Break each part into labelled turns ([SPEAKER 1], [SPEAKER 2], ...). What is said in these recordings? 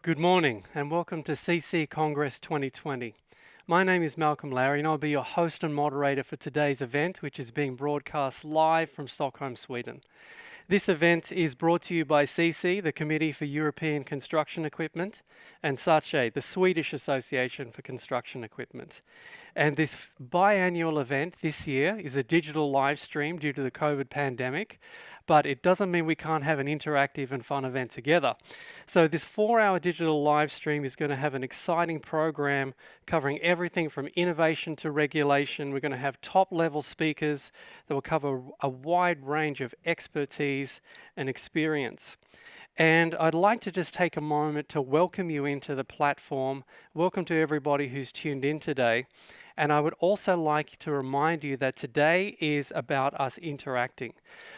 [SPEAKER 1] Good morning and welcome to CECE Congress 2020. My name is Malcolm Larry and I'll be your host and moderator for today's event, which is being broadcast live from Stockholm, Sweden. This event is brought to you by CECE, the Committee for European Construction Equipment, and SACE, the Swedish Association for Construction Equipment. And this biannual event this year is a digital live stream due to the COVID pandemic, but it doesn't mean we can't have an interactive and fun event together. So this 4-hour digital live stream is going to have an exciting program covering everything from innovation to regulation. We're going to have top-level speakers that will cover a wide range of expertise and experience. And I'd like to just take a moment to welcome you into the platform. Welcome to everybody who's tuned in today. And I would also like to remind you that today is about us interacting.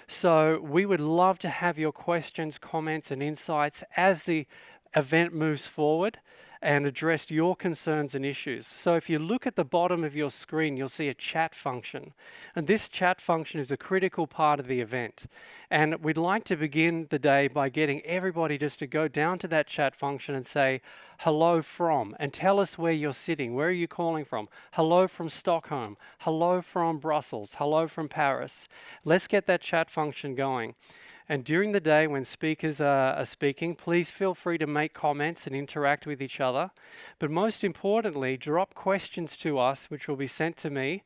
[SPEAKER 1] So we would love to have your questions, comments, and insights as the event moves forward and address your concerns and issues. So if you look at the bottom of your screen, you'll see a chat function. And this chat function is a critical part of the event. And we'd like to begin the day by getting everybody just to go down to that chat function and say, hello from, and tell us where you're sitting. Where are you calling from? Hello from Stockholm. Hello from Brussels. Hello from Paris. Let's get that chat function going. And during the day when speakers are speaking, please feel free to make comments and interact with each other. But most importantly, drop questions to us, which will be sent to me,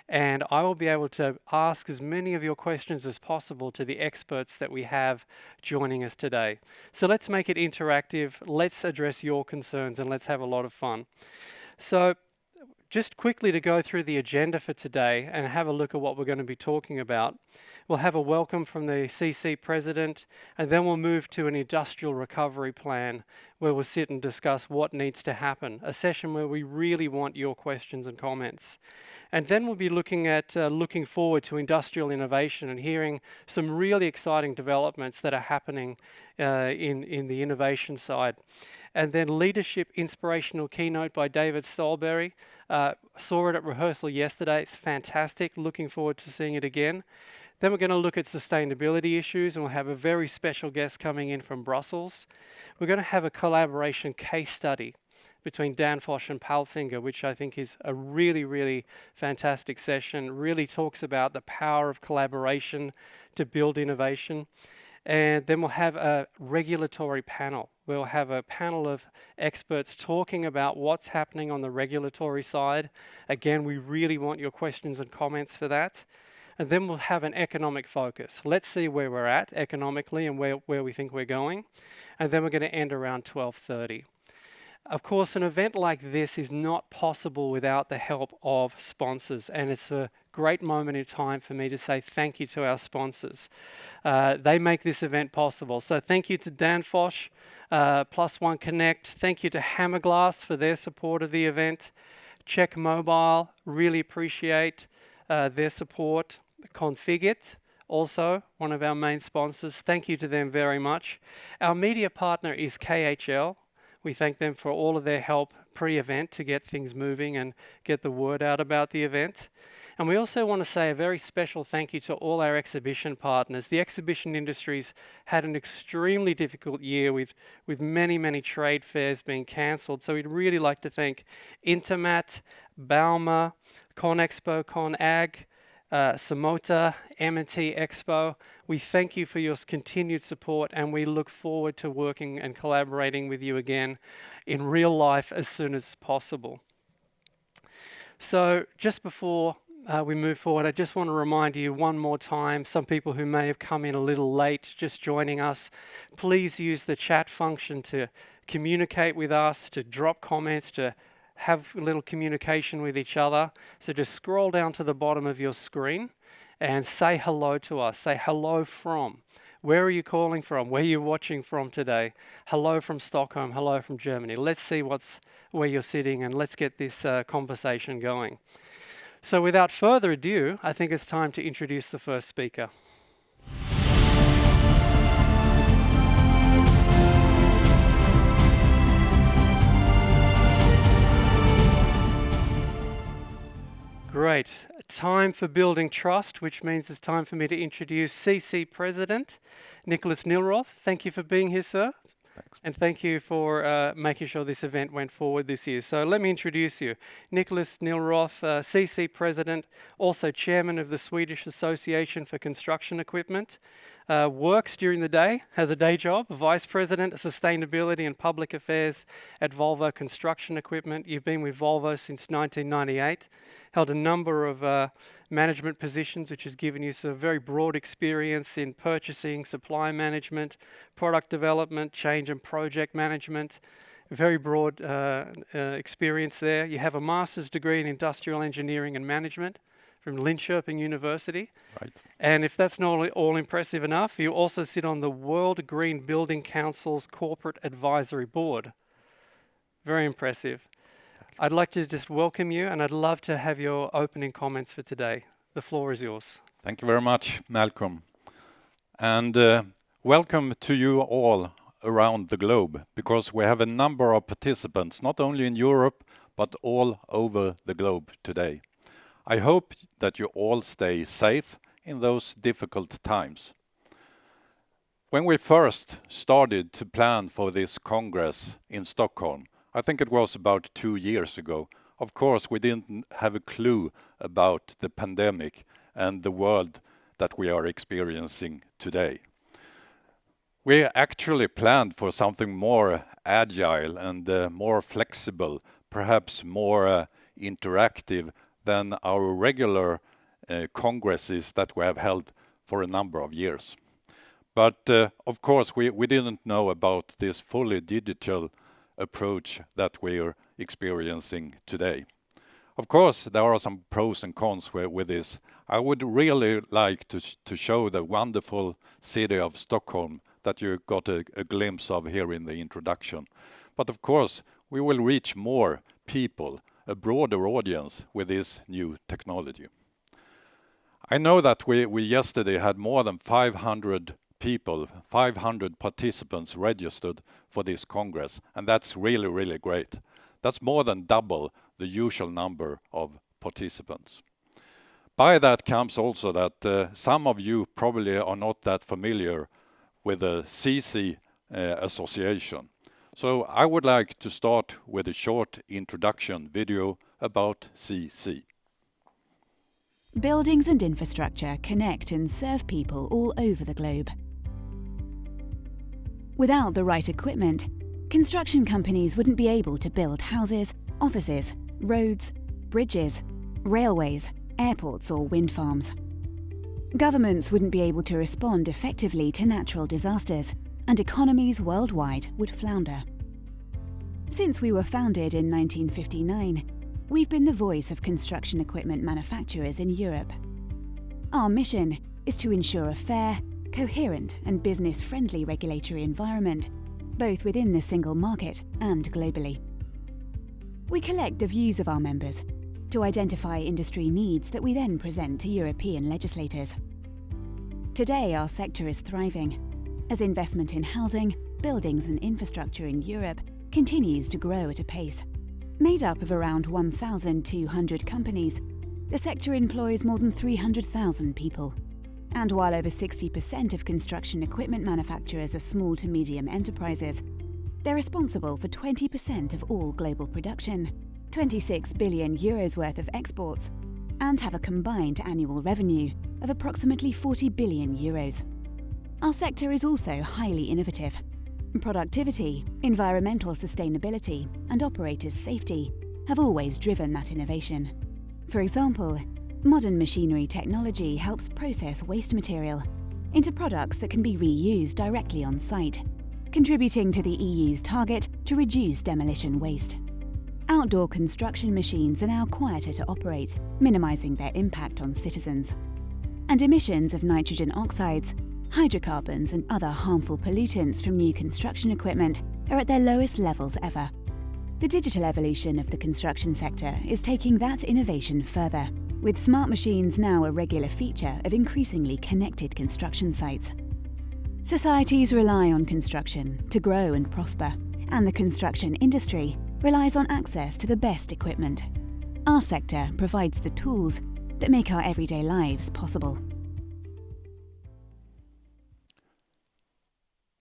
[SPEAKER 1] and I will be able to ask as many of your questions as possible to the experts that we have joining us today. So let's make it interactive, let's address your concerns, and let's have a lot of fun. So just quickly to go through the agenda for today and have a look at what we're going to be talking about. We'll have a welcome from the CECE President, and then we'll move to an industrial recovery plan where we'll sit and discuss what needs to happen, a session where we really want your questions and comments. And then we'll be looking at looking forward to industrial innovation and hearing some really exciting developments that are happening in the innovation side. And then leadership inspirational keynote by David Stolberry. Saw it at rehearsal yesterday. It's fantastic. Looking forward to seeing it again. Then we're going to look at sustainability issues, and we'll have a very special guest coming in from Brussels. We're going to have a collaboration case study between Danfoss and Palfinger, which I think is a really, really fantastic session. Really talks about the power of collaboration to build innovation. And then we'll have a regulatory panel. We'll have a panel of experts talking about what's happening on the regulatory side. Again, we really want your questions and comments for that. And then we'll have an economic focus. Let's see where we're at economically and where we think we're going. And then we're going to end around 12:30. Of course, an event like this is not possible without the help of sponsors, and it's a great moment in time for me to say thank you to our sponsors. They make this event possible. So thank you to Danfoss, Plus One Connect. Thank you to Hammerglass for their support of the event. Check Mobile, really appreciate their support. Configit, also one of our main sponsors. Thank you to them very much. Our media partner is KHL. We thank them for all of their help pre-event to get things moving and get the word out about the event. And we also want to say a very special thank you to all our exhibition partners. The exhibition industry's had an extremely difficult year with many, many trade fairs being cancelled. So we'd really like to thank Intermat, Bauma, ConExpo, ConAg, Samota, M&T Expo. We thank you for your continued support, and we look forward to working and collaborating with you again in real life as soon as possible. So just before we move forward, I just want to remind you one more time, some people who may have come in a little late just joining us, please use the chat function to communicate with us, to drop comments, to have a little communication with each other. So just scroll down to the bottom of your screen and say hello to us. Say hello from. Where are you calling from? Where are you watching from today? Hello from Stockholm. Hello from Germany. Let's see where you're sitting, and let's get this conversation going. So without further ado, I think it's time to introduce the first speaker. Great. Time for building trust, which means it's time for me to introduce CECE President, Niklas Nillroth. Thank you for being here, sir.
[SPEAKER 2] Thanks.
[SPEAKER 1] And thank you for making sure this event went forward this year. So let me introduce you. Niklas Nillroth, CECE President, also Chairman of the Swedish Association for Construction Equipment, works during the day, has a day job, Vice President of Sustainability and Public Affairs at Volvo Construction Equipment. You've been with Volvo since 1998, held a number of management positions, which has given you some very broad experience in purchasing, supply management, product development, change and project management. Very broad experience there. You have a master's degree in industrial engineering and management from Linköping University.
[SPEAKER 2] Right.
[SPEAKER 1] And if that's not all impressive enough, you also sit on the World Green Building Council's Corporate Advisory Board. Very impressive. I'd like to just welcome you, and I'd love to have your opening comments for today. The floor is yours.
[SPEAKER 2] Thank you very much, Malcolm. And welcome to you all around the globe, because we have a number of participants, not only in Europe, but all over the globe today. I hope that you all stay safe in those difficult times. When we first started to plan for this Congress in Stockholm, I think it was about 2 years ago. Of course, we didn't have a clue about the pandemic and the world that we are experiencing today. We actually planned for something more agile and more flexible, perhaps more interactive than our regular congresses that we have held for a number of years. But of course, we didn't know about this fully digital approach that we're experiencing today. Of course, there are some pros and cons with this. I would really like to show the wonderful city of Stockholm that you got a glimpse of here in the introduction. But of course, we will reach more people, a broader audience with this new technology. I know that we yesterday had more than 500 people, 500 participants registered for this Congress, and that's really, really great. That's more than double the usual number of participants. By that comes also that some of you probably are not that familiar with the CECE Association. So I would like to start with a short introduction video about CECE.
[SPEAKER 3] Buildings and infrastructure connect and serve people all over the globe. Without the right equipment, construction companies wouldn't be able to build houses, offices, roads, bridges, railways, airports or wind farms. Governments wouldn't be able to respond effectively to natural disasters, and economies worldwide would flounder. Since we were founded in 1959, we've been the voice of construction equipment manufacturers in Europe. Our mission is to ensure a fair, coherent and business-friendly regulatory environment, both within the single market and globally. We collect the views of our members to identify industry needs that we then present to European legislators. Today, our sector is thriving as investment in housing, buildings and infrastructure in Europe continues to grow at a pace. Made up of around 1,200 companies, the sector employs more than 300,000 people. And while over 60% of construction equipment manufacturers are small to medium enterprises, they're responsible for 20% of all global production, 26 billion euros worth of exports, and have a combined annual revenue of approximately 40 billion euros. Our sector is also highly innovative. Productivity, environmental sustainability, and operators' safety have always driven that innovation. For example, modern machinery technology helps process waste material into products that can be reused directly on site, contributing to the EU's target to reduce demolition waste. Outdoor construction machines are now quieter to operate, minimizing their impact on citizens. And emissions of nitrogen oxides, hydrocarbons and other harmful pollutants from new construction equipment are at their lowest levels ever. The digital evolution of the construction sector is taking that innovation further, with smart machines now a regular feature of increasingly connected construction sites. Societies rely on construction to grow and prosper, and the construction industry relies on access to the best equipment. Our sector provides the tools that make our everyday lives possible.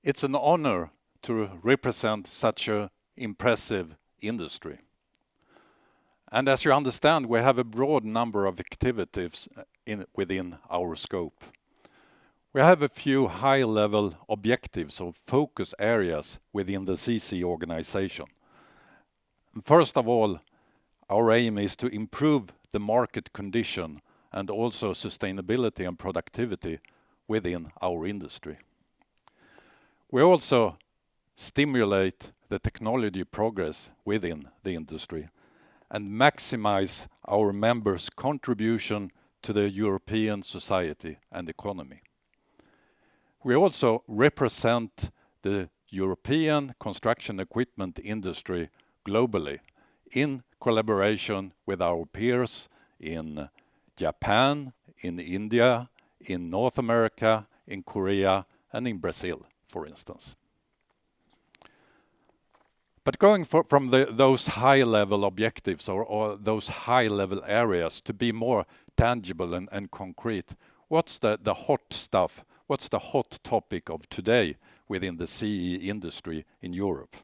[SPEAKER 2] It's an honor to represent such an impressive industry. And as you understand, we have a broad number of activities within our scope. We have a few high-level objectives or focus areas within the CECE organization. First of all, our aim is to improve the market condition and also sustainability and productivity within our industry. We also stimulate the technology progress within the industry and maximize our members' contribution to the European society and economy. We also represent the European construction equipment industry globally in collaboration with our peers in Japan, in India, in North America, in Korea, and in Brazil, for instance. But going from those high-level objectives or those high-level areas to be more tangible and concrete, what's the hot stuff? What's the hot topic of today within the CE industry in Europe?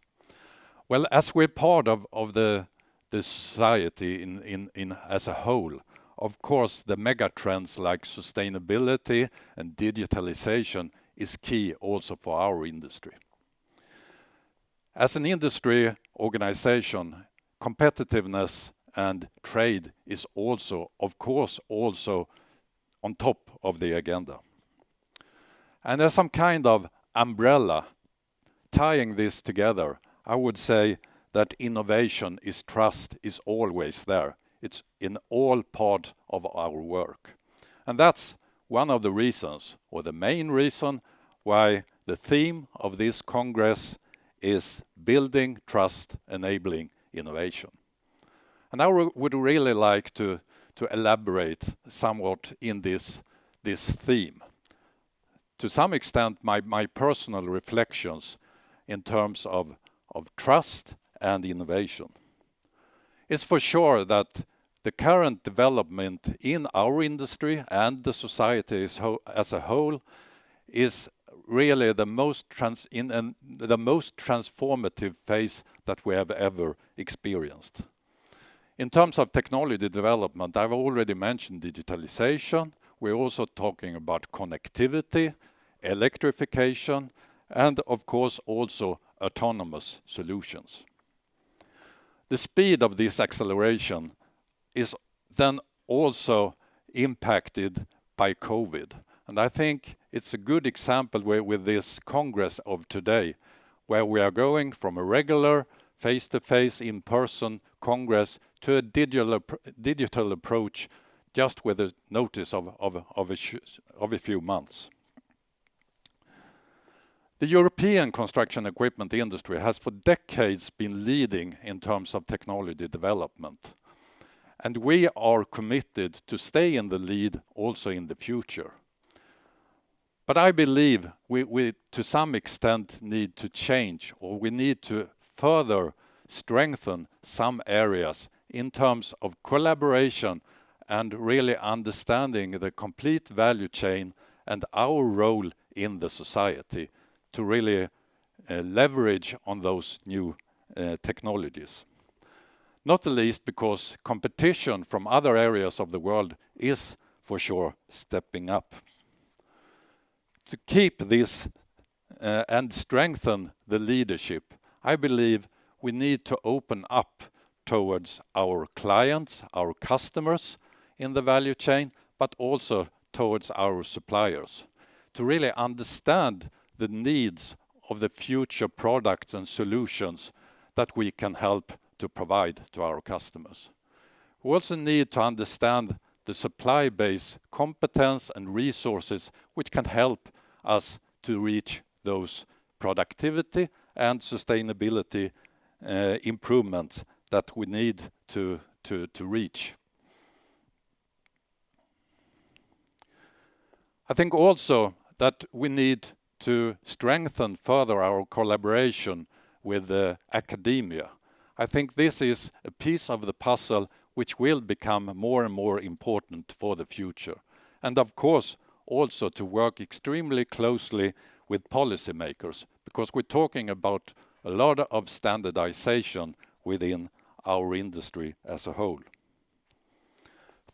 [SPEAKER 2] Well, as we're part of the society in as a whole, of course, the mega trends like sustainability and digitalization is key also for our industry. As an industry organization, competitiveness and trade is also, of course, also on top of the agenda. And as some kind of umbrella tying this together, I would say that innovation is trust is always there. It's in all part of our work. And that's one of the reasons, or the main reason, why the theme of this Congress is building trust, enabling innovation. And I would really like to elaborate somewhat in this theme. To some extent, my personal reflections in terms of trust and innovation. It's for sure that the current development in our industry and the society as a whole is really the most transformative phase that we have ever experienced. In terms of technology development, I've already mentioned digitalization. We're also talking about connectivity, electrification, and of course also autonomous solutions. The speed of this acceleration is then also impacted by COVID. And I think it's a good example with this Congress of today, where we are going from a regular face-to-face in-person Congress to a digital approach just with a notice of a few months. The European construction equipment industry has for decades been leading in terms of technology development. And we are committed to stay in the lead also in the future. But I believe we to some extent need to change, or we need to further strengthen some areas in terms of collaboration and really understanding the complete value chain and our role in the society to really leverage on those new technologies. Not the least because competition from other areas of the world is for sure stepping up. To keep this and strengthen the leadership, I believe we need to open up towards our clients, our customers in the value chain, but also towards our suppliers, to really understand the needs of the future products and solutions that we can help to provide to our customers. We also need to understand the supply base competence and resources which can help us to reach those productivity and sustainability improvements that we need to reach. I think also that we need to strengthen further our collaboration with academia. I think this is a piece of the puzzle which will become more and more important for the future. And of course, also to work extremely closely with policymakers, because we're talking about a lot of standardization within our industry as a whole.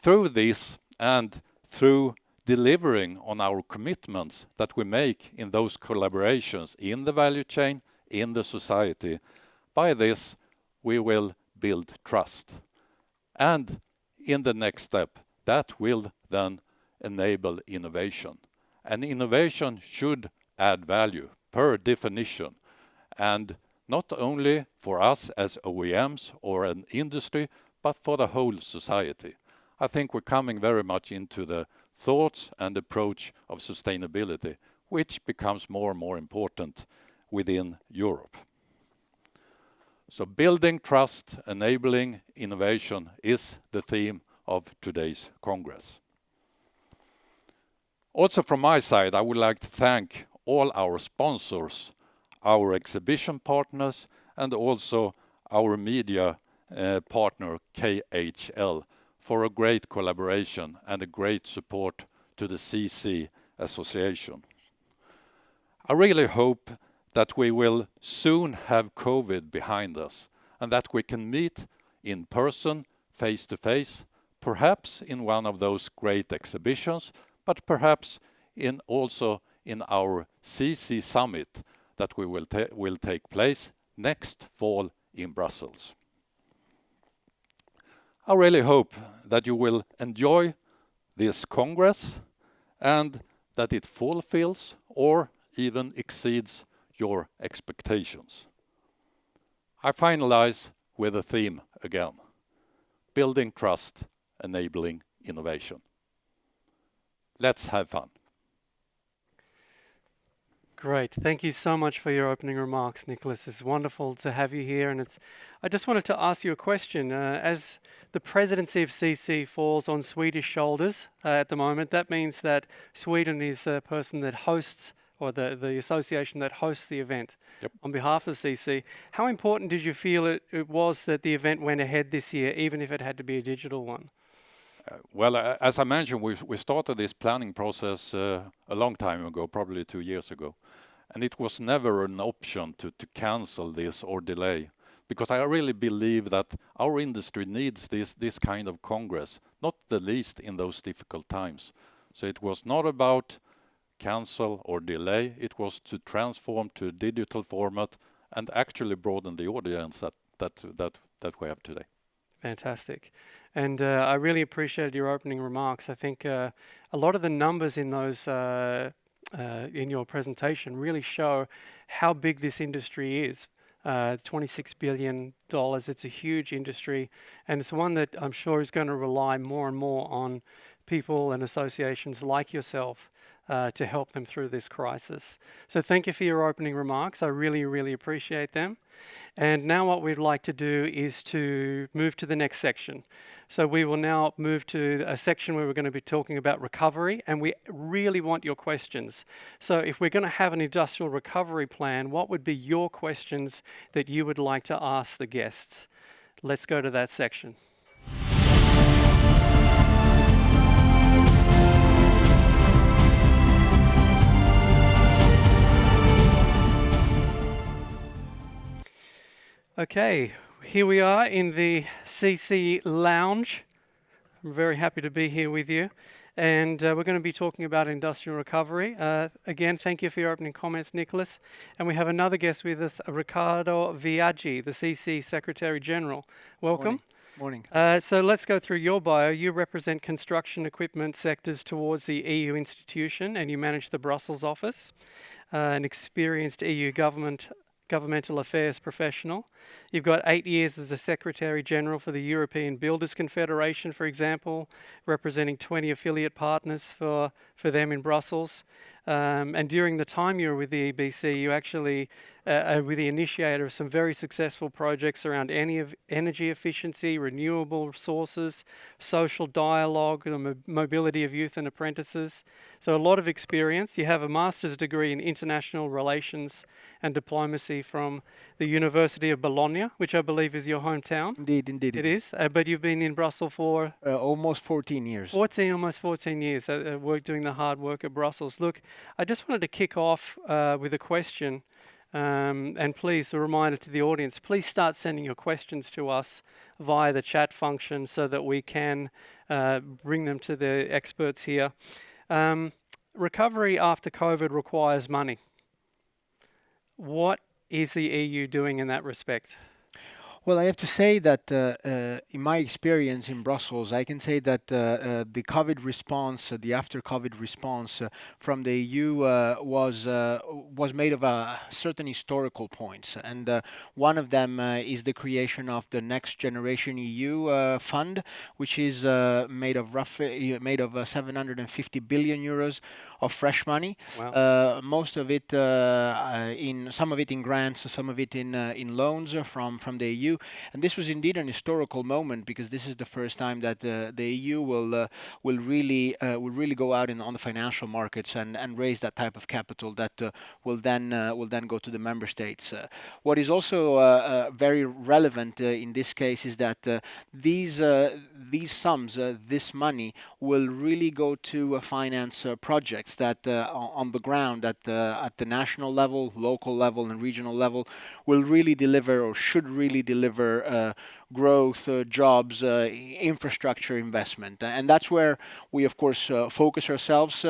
[SPEAKER 2] Through this and through delivering on our commitments that we make in those collaborations in the value chain, in the society, by this we will build trust. And in the next step, that will then enable innovation. And innovation should add value per definition. And not only for us as OEMs or an industry, but for the whole society. I think we're coming very much into the thoughts and approach of sustainability, which becomes more and more important within Europe. So building trust, enabling innovation is the theme of today's Congress. Also from my side, I would like to thank all our sponsors, our exhibition partners, and also our media partner KHL for a great collaboration and a great support to the CECE Association. I really hope that we will soon have COVID behind us and that we can meet in person, face to face, perhaps in one of those great exhibitions, but perhaps also in our CECE Summit that will take place next fall in Brussels. I really hope that you will enjoy this Congress and that it fulfills or even exceeds your expectations. I finalize with a theme again: building trust, enabling innovation. Let's have fun.
[SPEAKER 1] Great. Thank you so much for your opening remarks, Niklas. It's wonderful to have you here. And I just wanted to ask you a question. As the presidency of CECE falls on Swedish shoulders at the moment, that means that Sweden is the person that hosts, or the association that hosts the event.
[SPEAKER 2] Yep.
[SPEAKER 1] On behalf of CECE. How important did you feel it was that the event went ahead this year, even if it had to be a digital one?
[SPEAKER 2] Well, as I mentioned, we started this planning process a long time ago, probably 2 years ago. And it was never an option to cancel this or delay, because I really believe that our industry needs this kind of Congress, not the least in those difficult times. So it was not about cancel or delay, it was to transform to a digital format and actually broaden the audience that we have today.
[SPEAKER 1] Fantastic. And I really appreciated your opening remarks. I think a lot of the numbers in those in your presentation really show how big this industry is. $26 billion, it's a huge industry, and it's one that I'm sure is going to rely more and more on people and associations like yourself to help them through this crisis. So thank you for your opening remarks. I really, really appreciate them. And now what we'd like to do is to move to the next section. So we will now move to a section where we're going to be talking about recovery, and we really want your questions. So if we're going to have an industrial recovery plan, what would be your questions that you would like to ask the guests? Let's go to that section. Okay, here we are in the CECE Lounge. I'm very happy to be here with you. And we're going to be talking about industrial recovery. Again, thank you for your opening comments, Niklas. And we have another guest with us, Riccardo Viaggi, the CECE Secretary General. Welcome.
[SPEAKER 4] Morning.
[SPEAKER 1] So let's go through your bio. You represent construction equipment sectors towards the EU institution, and you manage the Brussels office, an experienced EU governmental affairs professional. You've got 8 years as a Secretary General for the European Builders Confederation, for example, representing 20 affiliate partners for them in Brussels. And during the time you were with the EBC, you actually were the initiator of some very successful projects around energy efficiency, renewable sources, social dialogue, the mobility of youth and apprentices. So a lot of experience. You have a master's degree in international relations and diplomacy from the University of Bologna, which I believe is your hometown.
[SPEAKER 4] Indeed.
[SPEAKER 1] It is. But you've been in Brussels for
[SPEAKER 4] almost 14 years.
[SPEAKER 1] almost 14 years, doing the hard work at Brussels. Look, I just wanted to kick off with a question, and please, a reminder to the audience, please start sending your questions to us via the chat function so that we can bring them to the experts here. Recovery after COVID requires money. What is the EU doing in that respect?
[SPEAKER 4] Well, I have to say that in my experience in Brussels, I can say that the COVID response, the after-COVID response from the EU was made of certain historical points, and one of them is the creation of the Next Generation EU fund, which is made of 750 billion euros of fresh money.
[SPEAKER 1] Wow.
[SPEAKER 4] Most of it some of it in grants, some of it in loans from the EU. And this was indeed an historical moment, because this is the first time that the EU will really go out on the financial markets and raise that type of capital that will then go to the member states. What is also very relevant in this case is that these sums, this money, will really go to finance projects that on the ground at the national level, local level, and regional level will really deliver, or should really deliver, growth, jobs, infrastructure investment. And that's where we, of course, focus ourselves.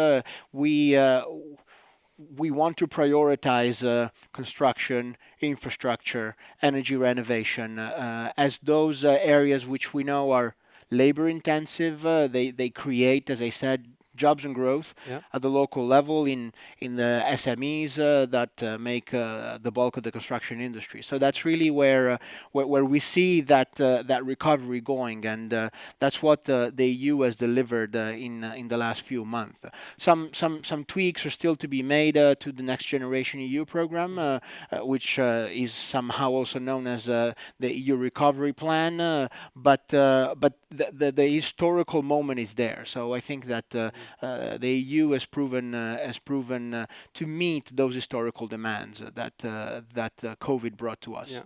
[SPEAKER 4] We want to prioritize construction, infrastructure, energy renovation as those areas which we know are labor intensive. They create, as I said, jobs and growth at the local level in the SMEs that make the bulk of the construction industry. So that's really where we see that recovery going, and that's what the EU has delivered in the last few months. Some tweaks are still to be made to the Next Generation EU program, which is somehow also known as the EU Recovery Plan, but the historical moment is there. So I think that the EU has proven to meet those historical demands that COVID brought to us.
[SPEAKER 1] Yeah.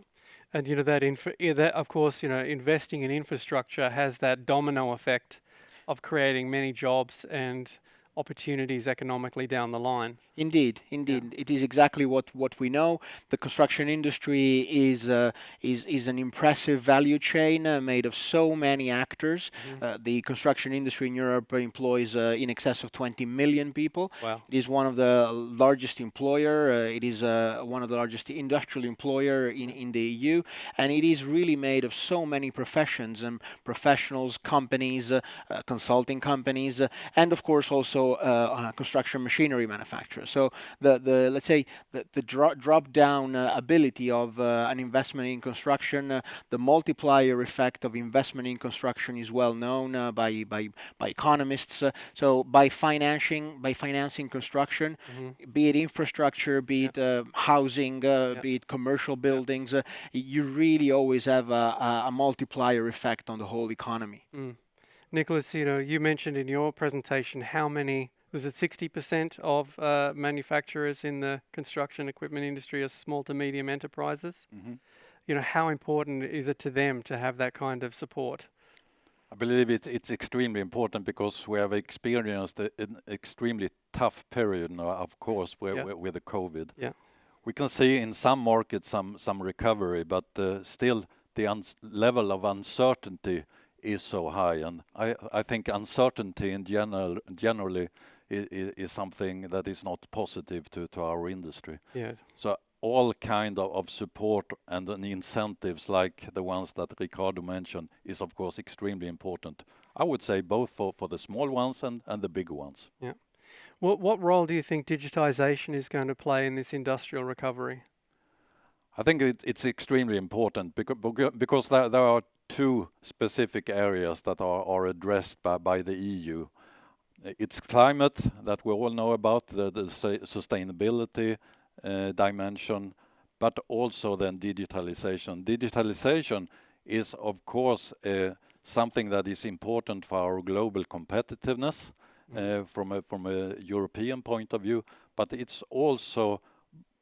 [SPEAKER 1] And that of course, investing in infrastructure has that domino effect of creating many jobs and opportunities economically down the line.
[SPEAKER 4] Indeed. It is exactly what we know. The construction industry is an impressive value chain made of so many actors. The construction industry in Europe employs in excess of 20 million people.
[SPEAKER 1] Wow.
[SPEAKER 4] It is one of the largest employer. It is one of the largest industrial employer in the EU, and it is really made of so many professions and professionals, companies, consulting companies, and of course also construction machinery manufacturers. So let's say the drop down ability of an investment in construction, the multiplier effect of investment in construction is well known by economists. So by financing construction, be it infrastructure, be it housing, be it commercial buildings, you really always have a multiplier effect on the whole economy.
[SPEAKER 1] Niklas, you mentioned in your presentation how many, was it 60% of manufacturers in the construction equipment industry are small to medium enterprises? How important is it to them to have that kind of support?
[SPEAKER 2] I believe it's extremely important, because we have experienced an extremely tough period now, of course, with the COVID.
[SPEAKER 1] Yeah.
[SPEAKER 2] We can see in some markets some recovery, but still the level of uncertainty is so high, and I think uncertainty in generally is something that is not positive to our industry.
[SPEAKER 1] Yeah.
[SPEAKER 2] So all kind of support and incentives like the ones that Ricardo mentioned is of course extremely important. I would say both for the small ones and the bigger ones.
[SPEAKER 1] Yeah. What role do you think digitization is going to play in this industrial recovery?
[SPEAKER 2] I think it's extremely important because there are two specific areas that are addressed by the EU. It's climate, that we all know about, the sustainability dimension, but also then digitalization. Digitalization is of course something that is important for our global competitiveness from a European point of view, but it's also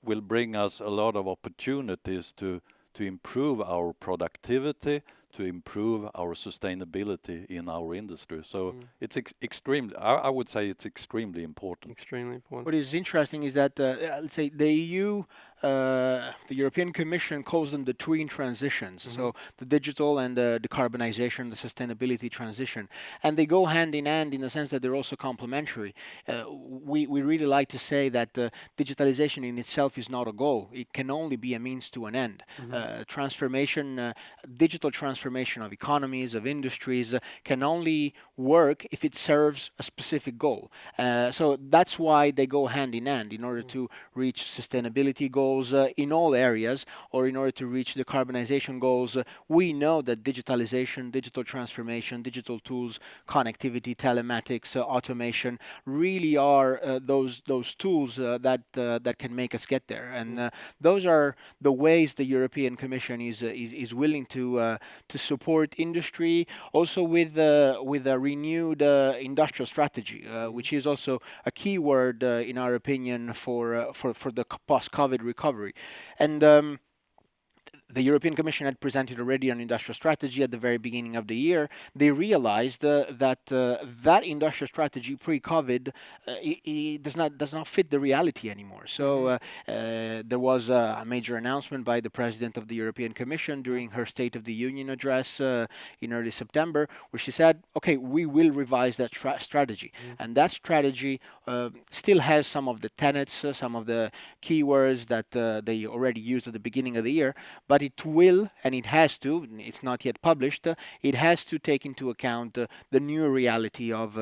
[SPEAKER 2] will bring us a lot of opportunities to improve our productivity, to improve our sustainability in our industry. So it's extremely, I would say it's extremely important.
[SPEAKER 1] Extremely important.
[SPEAKER 4] What is interesting is that, let's say, the EU, the European Commission calls them the twin transitions, so the digital and the decarbonization, the sustainability transition. And they go hand in hand in the sense that they're also complementary. We really like to say that digitalization in itself is not a goal. It can only be a means to an end. Transformation, digital transformation of economies, of industries, can only work if it serves a specific goal. So that's why they go hand in hand in order to reach sustainability goals in all areas, or in order to reach the decarbonization goals. We know that digitalization, digital transformation, digital tools, connectivity, telematics, automation really are those tools that can make us get there. And those are the ways the European Commission is willing to support industry, also with a renewed industrial strategy, which is also a key word in our opinion for the post-COVID recovery. And the European Commission had presented already an industrial strategy at the very beginning of the year. They realized that industrial strategy pre-COVID it does not fit the reality anymore. So there was a major announcement by the President of the European Commission during her State of the Union address in early September, where she said, "Okay, we will revise that strategy." And that strategy still has some of the tenets, some of the keywords that they already used at the beginning of the year, but it will, and it has to, it's not yet published, it has to take into account the new reality of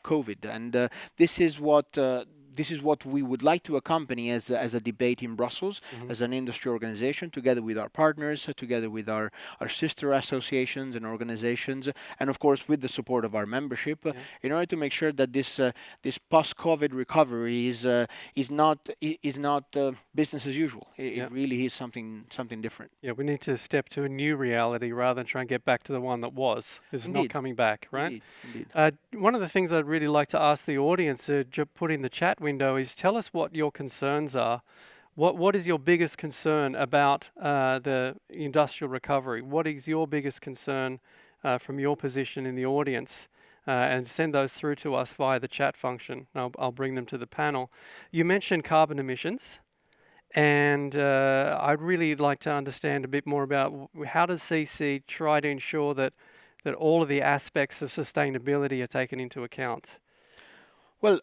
[SPEAKER 4] COVID. And this is what we would like to accompany as a debate in Brussels, as an industry organization, together with our partners, together with our sister associations and organizations, and of course with the support of our membership, in order to make sure that this post-COVID recovery is not business as usual. It really is something different.
[SPEAKER 1] Yeah, we need to step to a new reality rather than try and get back to the one that was, because it's not coming back, right?
[SPEAKER 4] Indeed.
[SPEAKER 1] One of the things I'd really like to ask the audience to put in the chat window is tell us what your concerns are. What is your biggest concern about the industrial recovery? What is your biggest concern from your position in the audience? And send those through to us via the chat function. I'll bring them to the panel. You mentioned carbon emissions. And I'd really like to understand a bit more about how does CECE try to ensure that all of the aspects of sustainability are taken into account?
[SPEAKER 4] Well,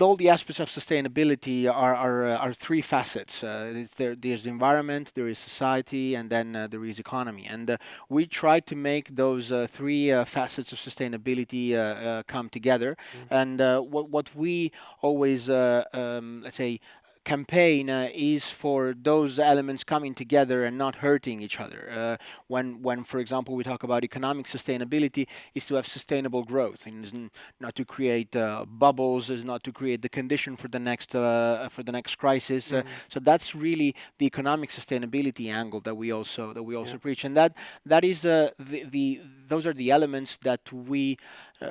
[SPEAKER 4] all the aspects of sustainability are three facets. There's the environment, there is society, and then there is economy. And we try to make those three facets of sustainability come together. And what we always, let's say, campaign is for those elements coming together and not hurting each other. When, for example, we talk about economic sustainability, is to have sustainable growth, and is not to create bubbles, is not to create the condition for the next crisis. So that's really the economic sustainability angle that we also preach, and that is those are the elements that we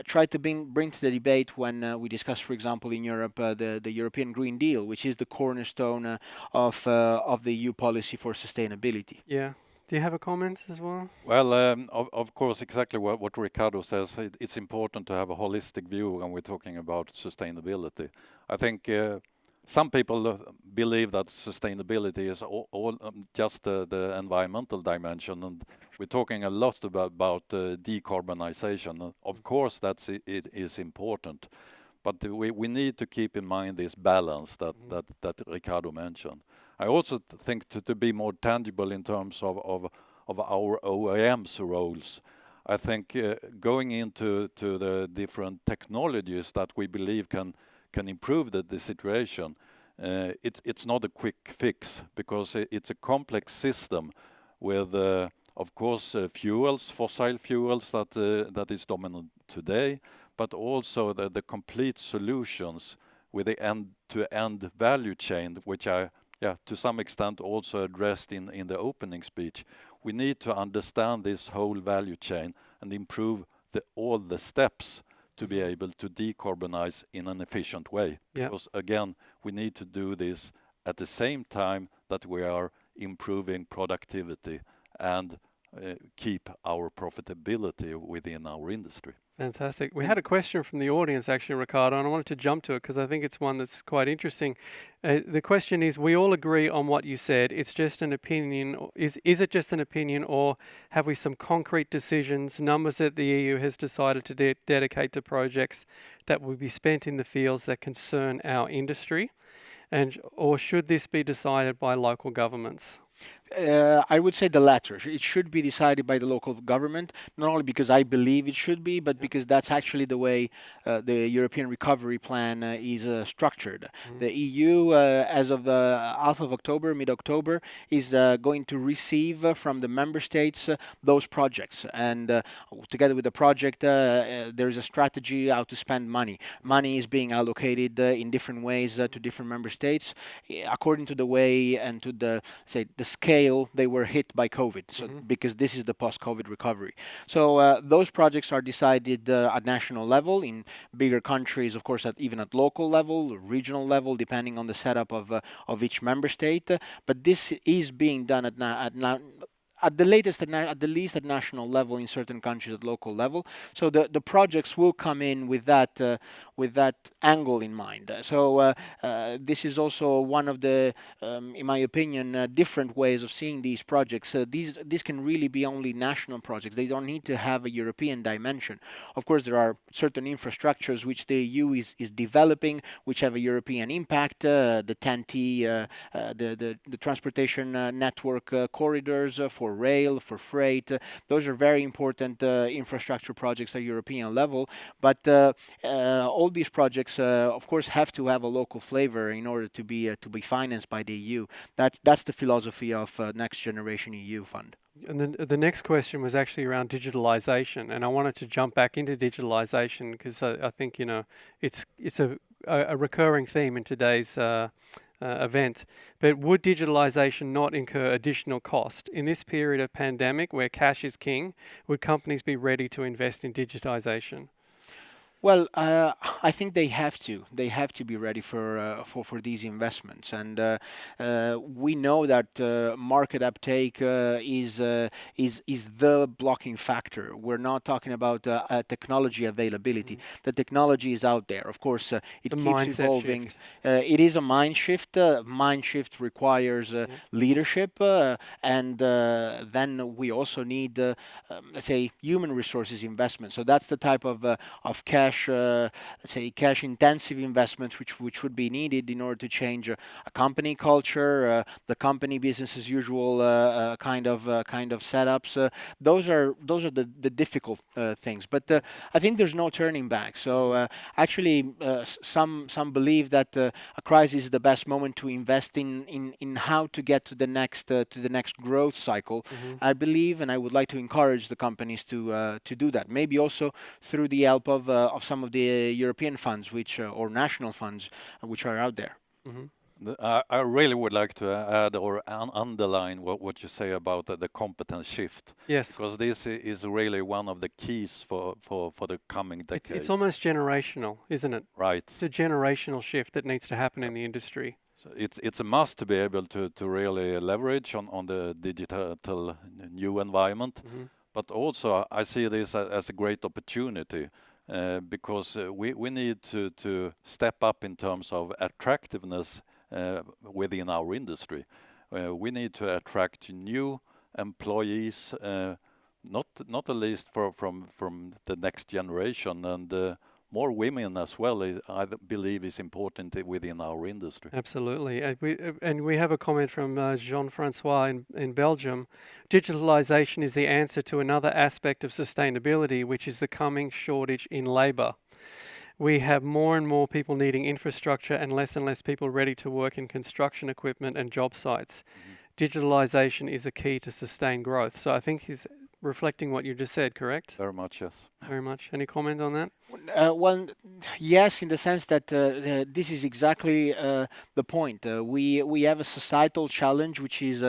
[SPEAKER 4] try to bring to the debate when we discuss, for example, in Europe, the European Green Deal, which is the cornerstone of the EU policy for sustainability.
[SPEAKER 1] Yeah. Do you have a comment as well?
[SPEAKER 2] Well, of course, exactly what Ricardo says. It's important to have a holistic view when we're talking about sustainability. I think some people believe that sustainability is all just the environmental dimension, and we're talking a lot about decarbonization. Of course, it is important, but we need to keep in mind this balance that Ricardo mentioned. I also think to be more tangible in terms of our OEM's roles, I think going into the different technologies that we believe can improve the situation, it's not a quick fix, because it's a complex system with, of course, fossil fuels that is dominant today, but also the complete solutions with the end-to-end value chain, which I to some extent also addressed in the opening speech. We need to understand this whole value chain and improve all the steps to be able to decarbonize in an efficient way. Because again, we need to do this at the same time that we are improving productivity and keep our profitability within our industry.
[SPEAKER 1] Fantastic. We had a question from the audience, actually, Ricardo, and I wanted to jump to it because I think it's one that's quite interesting. The question is, we all agree on what you said. It's just an opinion. Is it just an opinion, or have we some concrete decisions, numbers that the EU has decided to dedicate to projects that will be spent in the fields that concern our industry? Or should this be decided by local governments?
[SPEAKER 4] I would say the latter. It should be decided by the local government, not only because I believe it should be, but because that's actually the way the European Recovery Plan is structured. The EU, as of half of October, mid-October, is going to receive from the member states those projects. And together with the project, there is a strategy how to spend money. Money is being allocated in different ways to different member states, according to the way and to the, say, the scale they were hit by COVID, so because this is the post-COVID recovery. So those projects are decided at national level, in bigger countries, of course, even at local level, regional level, depending on the setup of each member state. But this is being done at the least at national level, in certain countries at local level. So the projects will come in with that angle in mind. So this is also one of the, in my opinion, different ways of seeing these projects. These can really be only national projects. They don't need to have a European dimension. Of course, there are certain infrastructures which the EU is developing, which have a European impact. The TEN-T, the transportation network corridors for rail, for freight. Those are very important infrastructure projects at European level. But all these projects, of course, have to have a local flavor in order to be financed by the EU. That's the philosophy of Next Generation EU Fund.
[SPEAKER 1] And then the next question was actually around digitalization, and I wanted to jump back into digitalization because I think it's a recurring theme in today's event. But would digitalization not incur additional cost in this period of pandemic where cash is king? Would companies be ready to invest in digitization?
[SPEAKER 4] Well, I think they have to. They have to be ready for these investments, and we know that market uptake is the blocking factor. We're not talking about technology availability. The technology is out there. Of course, it keeps evolving. It is a mind shift. Mind shift requires leadership, and then we also need, let's say, human resources investment. So that's the type of cash, let's say, cash-intensive investments which would be needed in order to change a company culture, the company business as usual kind of setups. Those are the difficult things. But I think there's no turning back. So actually, some believe that a crisis is the best moment to invest in how to get to the next growth cycle. I believe, and I would like to encourage the companies to do that. Maybe also through the help of some of the European funds, or national funds, which are out there.
[SPEAKER 2] I really would like to add or underline what you say about the competence shift.
[SPEAKER 1] Yes.
[SPEAKER 2] Because this is really one of the keys for the coming decade.
[SPEAKER 1] It's almost generational, isn't it?
[SPEAKER 2] Right.
[SPEAKER 1] It's a generational shift that needs to happen in the industry.
[SPEAKER 2] So it's a must to be able to really leverage on the digital new environment. But also I see this as a great opportunity. Because we need to step up in terms of attractiveness within our industry. We need to attract new employees, not the least from the next generation, and more women as well, I believe, is important within our industry.
[SPEAKER 1] Absolutely. And we have a comment from Jean-Francois in Belgium. Digitalization is the answer to another aspect of sustainability, which is the coming shortage in labor. We have more and more people needing infrastructure and less people ready to work in construction equipment and job sites. Digitalization is a key to sustain growth. So I think he's reflecting what you just said, correct?
[SPEAKER 2] Very much, yes.
[SPEAKER 1] Very much. Any comment on that?
[SPEAKER 4] Well, yes, in the sense that this is exactly the point. We have a societal challenge, which is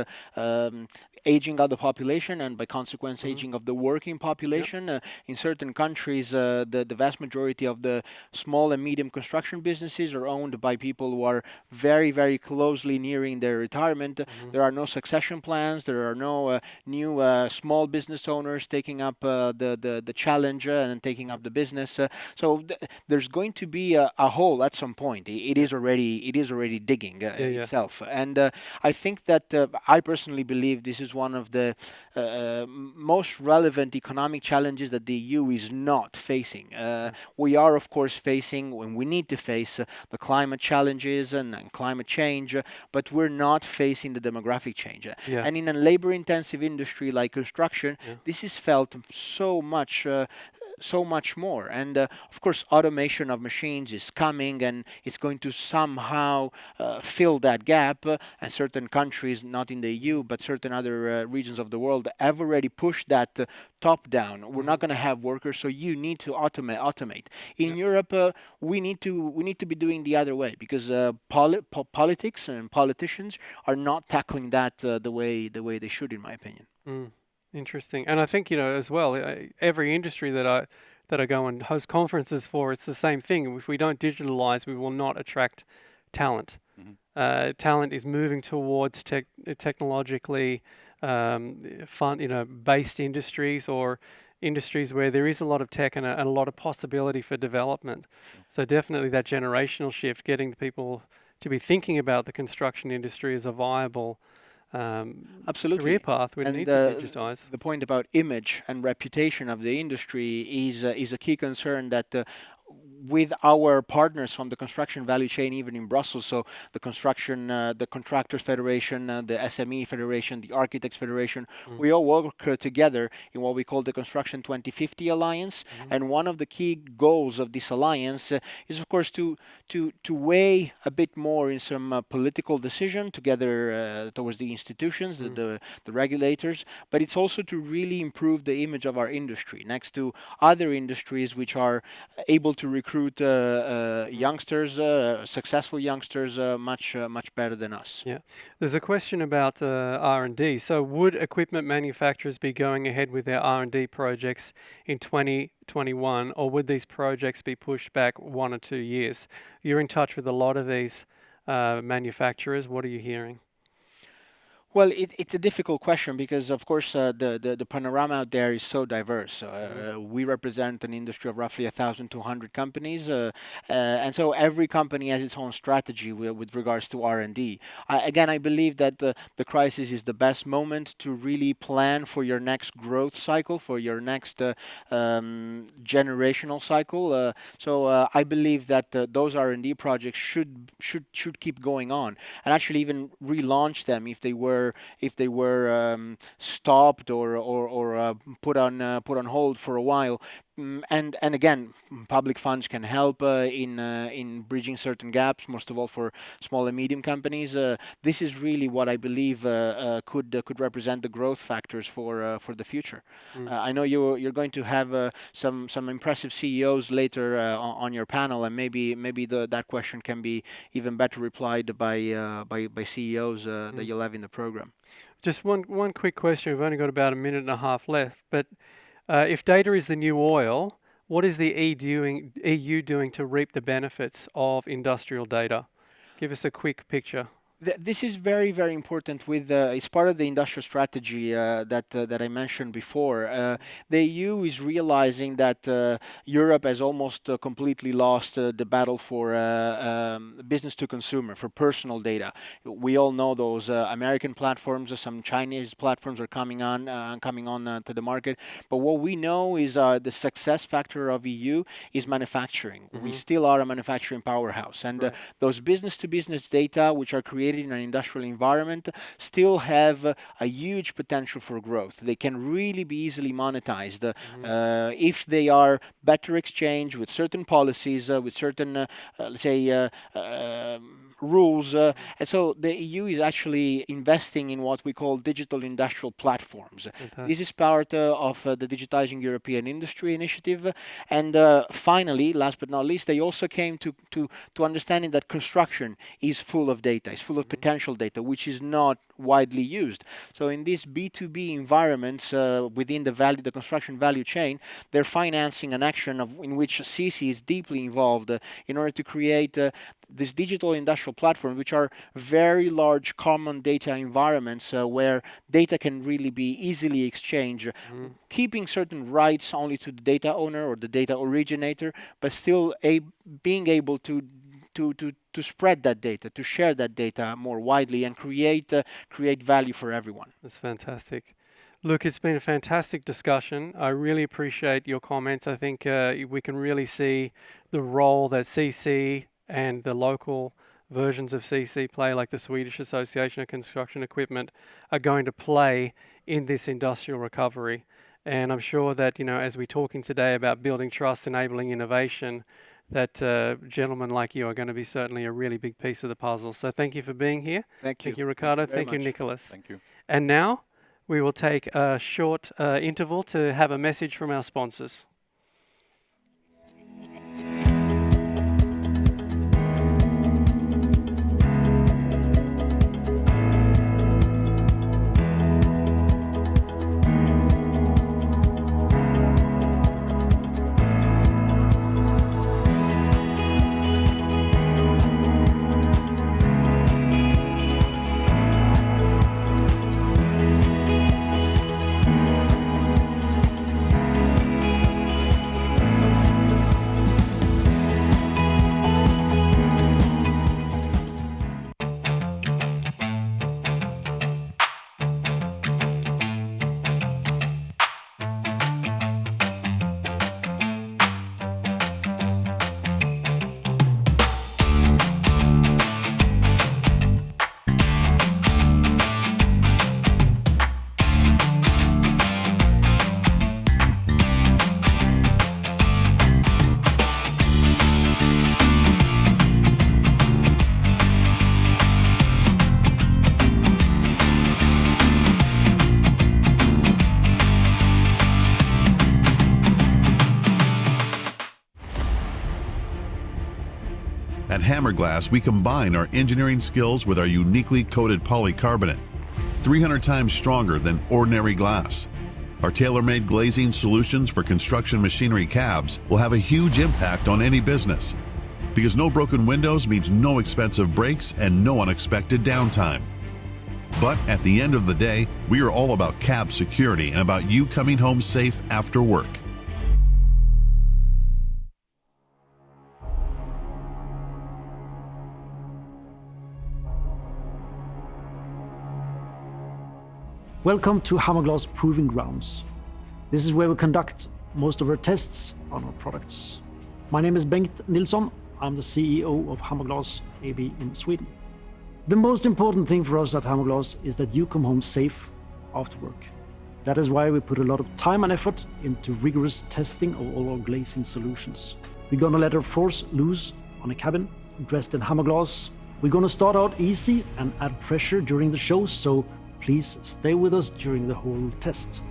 [SPEAKER 4] aging of the population, and by consequence,
[SPEAKER 1] Hmm.
[SPEAKER 4] aging of the working
[SPEAKER 1] Yep.
[SPEAKER 4] population. In certain countries, the vast majority of the small and medium construction businesses are owned by people who are very closely nearing their retirement.
[SPEAKER 1] Hmm.
[SPEAKER 4] There are no succession plans. There are no new small business owners taking up the challenge and taking
[SPEAKER 1] Yep.
[SPEAKER 4] up the business. There's going to be a hole at some point.
[SPEAKER 1] Yep.
[SPEAKER 4] It is already digging
[SPEAKER 1] Yeah. Yeah.
[SPEAKER 4] itself, and I think that I personally believe this is one of the most relevant economic challenges that the EU is not facing.
[SPEAKER 1] Mm.
[SPEAKER 4] We are, of course, facing when we need to face the climate challenges and climate change, but we're not facing the demographic change.
[SPEAKER 1] Yeah.
[SPEAKER 4] And in a labor-intensive industry like construction,
[SPEAKER 1] Yeah.
[SPEAKER 4] this is felt so much more. And of course, automation of machines is coming, and it's going to somehow fill that gap. And certain countries, not in the EU, but certain other regions of the world, have already pushed that top down. We're
[SPEAKER 1] Hmm.
[SPEAKER 4] not going to have workers, so you need to automate. In
[SPEAKER 1] Yep.
[SPEAKER 4] Europe, we need to be doing the other way, because politics and politicians are not tackling that the way they should, in my opinion.
[SPEAKER 1] Mm. Interesting. And I think, as well, every industry that I go and host conferences for, it's the same thing. If we don't digitalize, we will not attract talent.
[SPEAKER 2] Mhm.
[SPEAKER 1] Talent is moving towards technologically based industries, or industries where there is a lot of tech and a lot of possibility for development. So definitely that generational shift, getting the people to be thinking about the construction industry as a viable career
[SPEAKER 4] Absolutely.
[SPEAKER 1] path, we
[SPEAKER 4] And
[SPEAKER 1] need to digitize.
[SPEAKER 4] the point about image and reputation of the industry is a key concern that with our partners from the construction value chain, even in Brussels, so the Contractors Federation, the SME Federation, the Architects Federation,
[SPEAKER 1] Mm.
[SPEAKER 4] we all work together in what we call the Construction 2050 Alliance.
[SPEAKER 1] Mhm.
[SPEAKER 4] And one of the key goals of this alliance is, of course, to weigh a bit more in some political decision together towards the institutions,
[SPEAKER 1] Mm.
[SPEAKER 4] the regulators, but it's also to really improve the image of our industry next to other industries which are able to recruit youngsters, successful youngsters, much better than us.
[SPEAKER 1] Yeah. There's a question about R&D. So would equipment manufacturers be going ahead with their R&D projects in 2021, or would these projects be pushed back 1 or 2 years? You're in touch with a lot of these manufacturers. What are you hearing?
[SPEAKER 4] Well, it's a difficult question because, of course, the panorama out there is so diverse. We represent an industry of roughly 1,200 companies, and so every company has its own strategy with regards to R&D. Again, I believe that the crisis is the best moment to really plan for your next growth cycle, for your next generational cycle. I believe that those R&D projects should keep going on, and actually even relaunch them if they were stopped or put on hold for a while. And again, public funds can help in bridging certain gaps, most of all for small and medium companies. This is really what I believe could represent the growth factors for the future.
[SPEAKER 1] Mm.
[SPEAKER 4] I know you're going to have some impressive CEOs later on your panel, and maybe that question can be even better replied by CEOs that you'll have in the program.
[SPEAKER 1] Just one quick question. We've only got about a minute and a half left, but if data is the new oil, what is the EU doing to reap the benefits of industrial data? Give us a quick picture.
[SPEAKER 4] This is very important. It's part of the industrial strategy that I mentioned before. The EU is realizing that Europe has almost completely lost the battle for business to consumer, for personal data. We all know those American platforms, some Chinese platforms are coming on to the market. But what we know is the success factor of EU is manufacturing. We
[SPEAKER 1] Mhm.
[SPEAKER 4] still are a manufacturing powerhouse, and
[SPEAKER 1] Right.
[SPEAKER 4] those business to business data, which are created in an industrial environment, still have a huge potential for growth. They can really be easily monetized if they are better exchanged with certain policies, with certain, let's say, rules. And so the EU is actually investing in what we call digital industrial platforms.
[SPEAKER 1] Fantastic.
[SPEAKER 4] This is part of the Digitizing European Industry initiative. And finally, last but not least, they also came to understanding that construction is full of data, is full of potential data, which is not widely used. So in these B2B environments within the construction value chain, they're financing an action in which CECE is deeply involved in order to create this digital industrial platform, which are very large common data environments where data can really be easily exchanged, keeping certain rights only to the data owner or the data originator, but still being able to spread that data, to share that data more widely and create value for everyone.
[SPEAKER 1] That's fantastic. Look, it's been a fantastic discussion. I really appreciate your comments. I think we can really see the role that CECE and the local versions of CECE play, like the Swedish Association of Construction Equipment, are going to play in this industrial recovery. And I'm sure that, as we're talking today about building trust, enabling innovation, that gentlemen like you are going to be certainly a really big piece of the puzzle. So thank you for being here.
[SPEAKER 4] Thank you.
[SPEAKER 1] Thank you, Ricardo.
[SPEAKER 4] Thank you very
[SPEAKER 1] Thank you,
[SPEAKER 4] much.
[SPEAKER 1] Niklas.
[SPEAKER 2] Thank you.
[SPEAKER 1] And now we will take a short interval to have a message from our sponsors.
[SPEAKER 5] At Hammerglass, we combine our engineering skills with our uniquely coated polycarbonate, 300 times stronger than ordinary glass. Our tailor-made glazing solutions for construction machinery cabs will have a huge impact on any business, because no broken windows means no expensive breaks and no unexpected downtime. But at the end of the day, we are all about cab security and about you coming home safe after work.
[SPEAKER 6] Welcome to Hammerglass Proving Grounds. This is where we conduct most of our tests on our products. My name is Bengt Nilsson. I'm the CEO of Hammerglass AB in Sweden. The most important thing for us at Hammerglass is that you come home safe after work. That is why we put a lot of time and effort into rigorous testing of all our glazing solutions. We're gonna let our force loose on a cabin dressed in Hammerglass. We're gonna start out easy and add pressure during the show, so please stay with us during the whole test.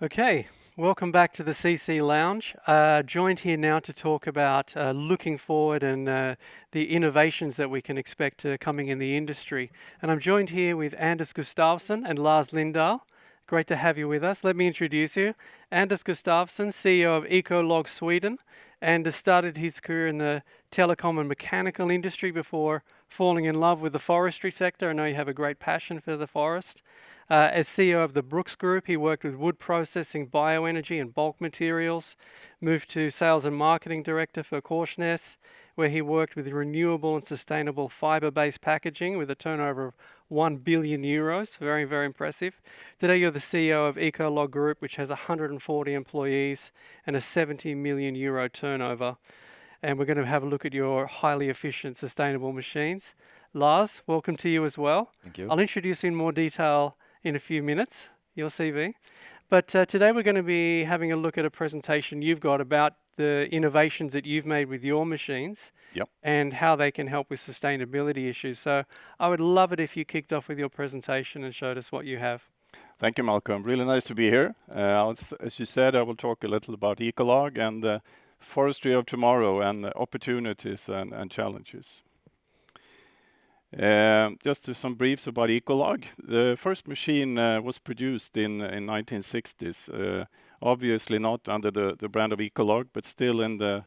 [SPEAKER 1] Okay, welcome back to the CC Lounge. Joined here now to talk about looking forward and the innovations that we can expect coming in the industry. And I'm joined here with Anders Gustafsson and Lars Lindahl. Great to have you with us. Let me introduce you. Anders Gustafsson, CEO of Ecolog Sweden, and started his career in the telecom and mechanical industry before falling in love with the forestry sector. I know you have a great passion for the forest. As CEO of the Brooks Group, he worked with wood processing, bioenergy and bulk materials, moved to Sales and Marketing Director for Korsnäs, where he worked with renewable and sustainable fibre-based packaging with a turnover of 1 billion euros. Very, very impressive. Today you're the CEO of Ecolog Group, which has 140 employees and a 70 million euro turnover. And we're going to have a look at your highly efficient, sustainable machines. Lars, welcome to you as well.
[SPEAKER 2] Thank you.
[SPEAKER 1] I'll introduce you in more detail in a few minutes, your CV. But today we're going to be having a look at a presentation you've got about the innovations that you've made with your machines.
[SPEAKER 2] Yep.
[SPEAKER 1] And how they can help with sustainability issues. So I would love it if you kicked off with your presentation and showed us what you have.
[SPEAKER 7] Thank you, Malcolm. Really nice to be here. As you said, I will talk a little about Ecolog and the forestry of tomorrow and the opportunities and challenges. Just some briefs about Ecolog. The first machine was produced in 1960s. Obviously not under the brand of Ecolog, but still in the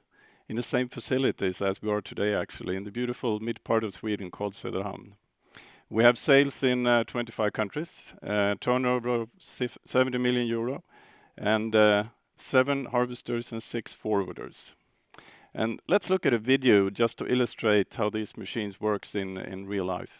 [SPEAKER 7] same facilities as we are today, actually, in the beautiful mid part of Sweden called Söderhamn. We have sales in 25 countries, turnover of 70 million euro, and 7 harvesters and 6 forwarders. And let's look at a video just to illustrate how these machines works in real life.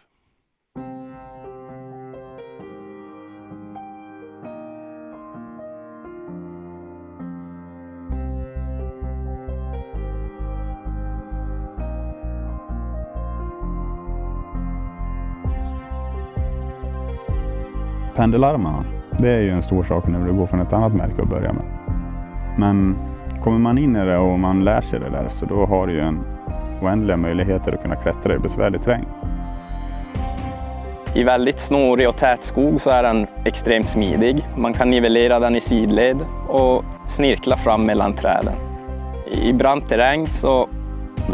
[SPEAKER 8] Pendelarmarna, det är ju en stor sak när du går från ett annat märke att börja med. Men kommer man in i det och man lär sig det där, så då har du ju en oändliga möjligheter att kunna klättra i besvärlig terräng.
[SPEAKER 9] I väldigt snårig och tät skog så är den extremt smidig. Man kan nivellera den i sidled och snirkla fram mellan träden. I brant terräng så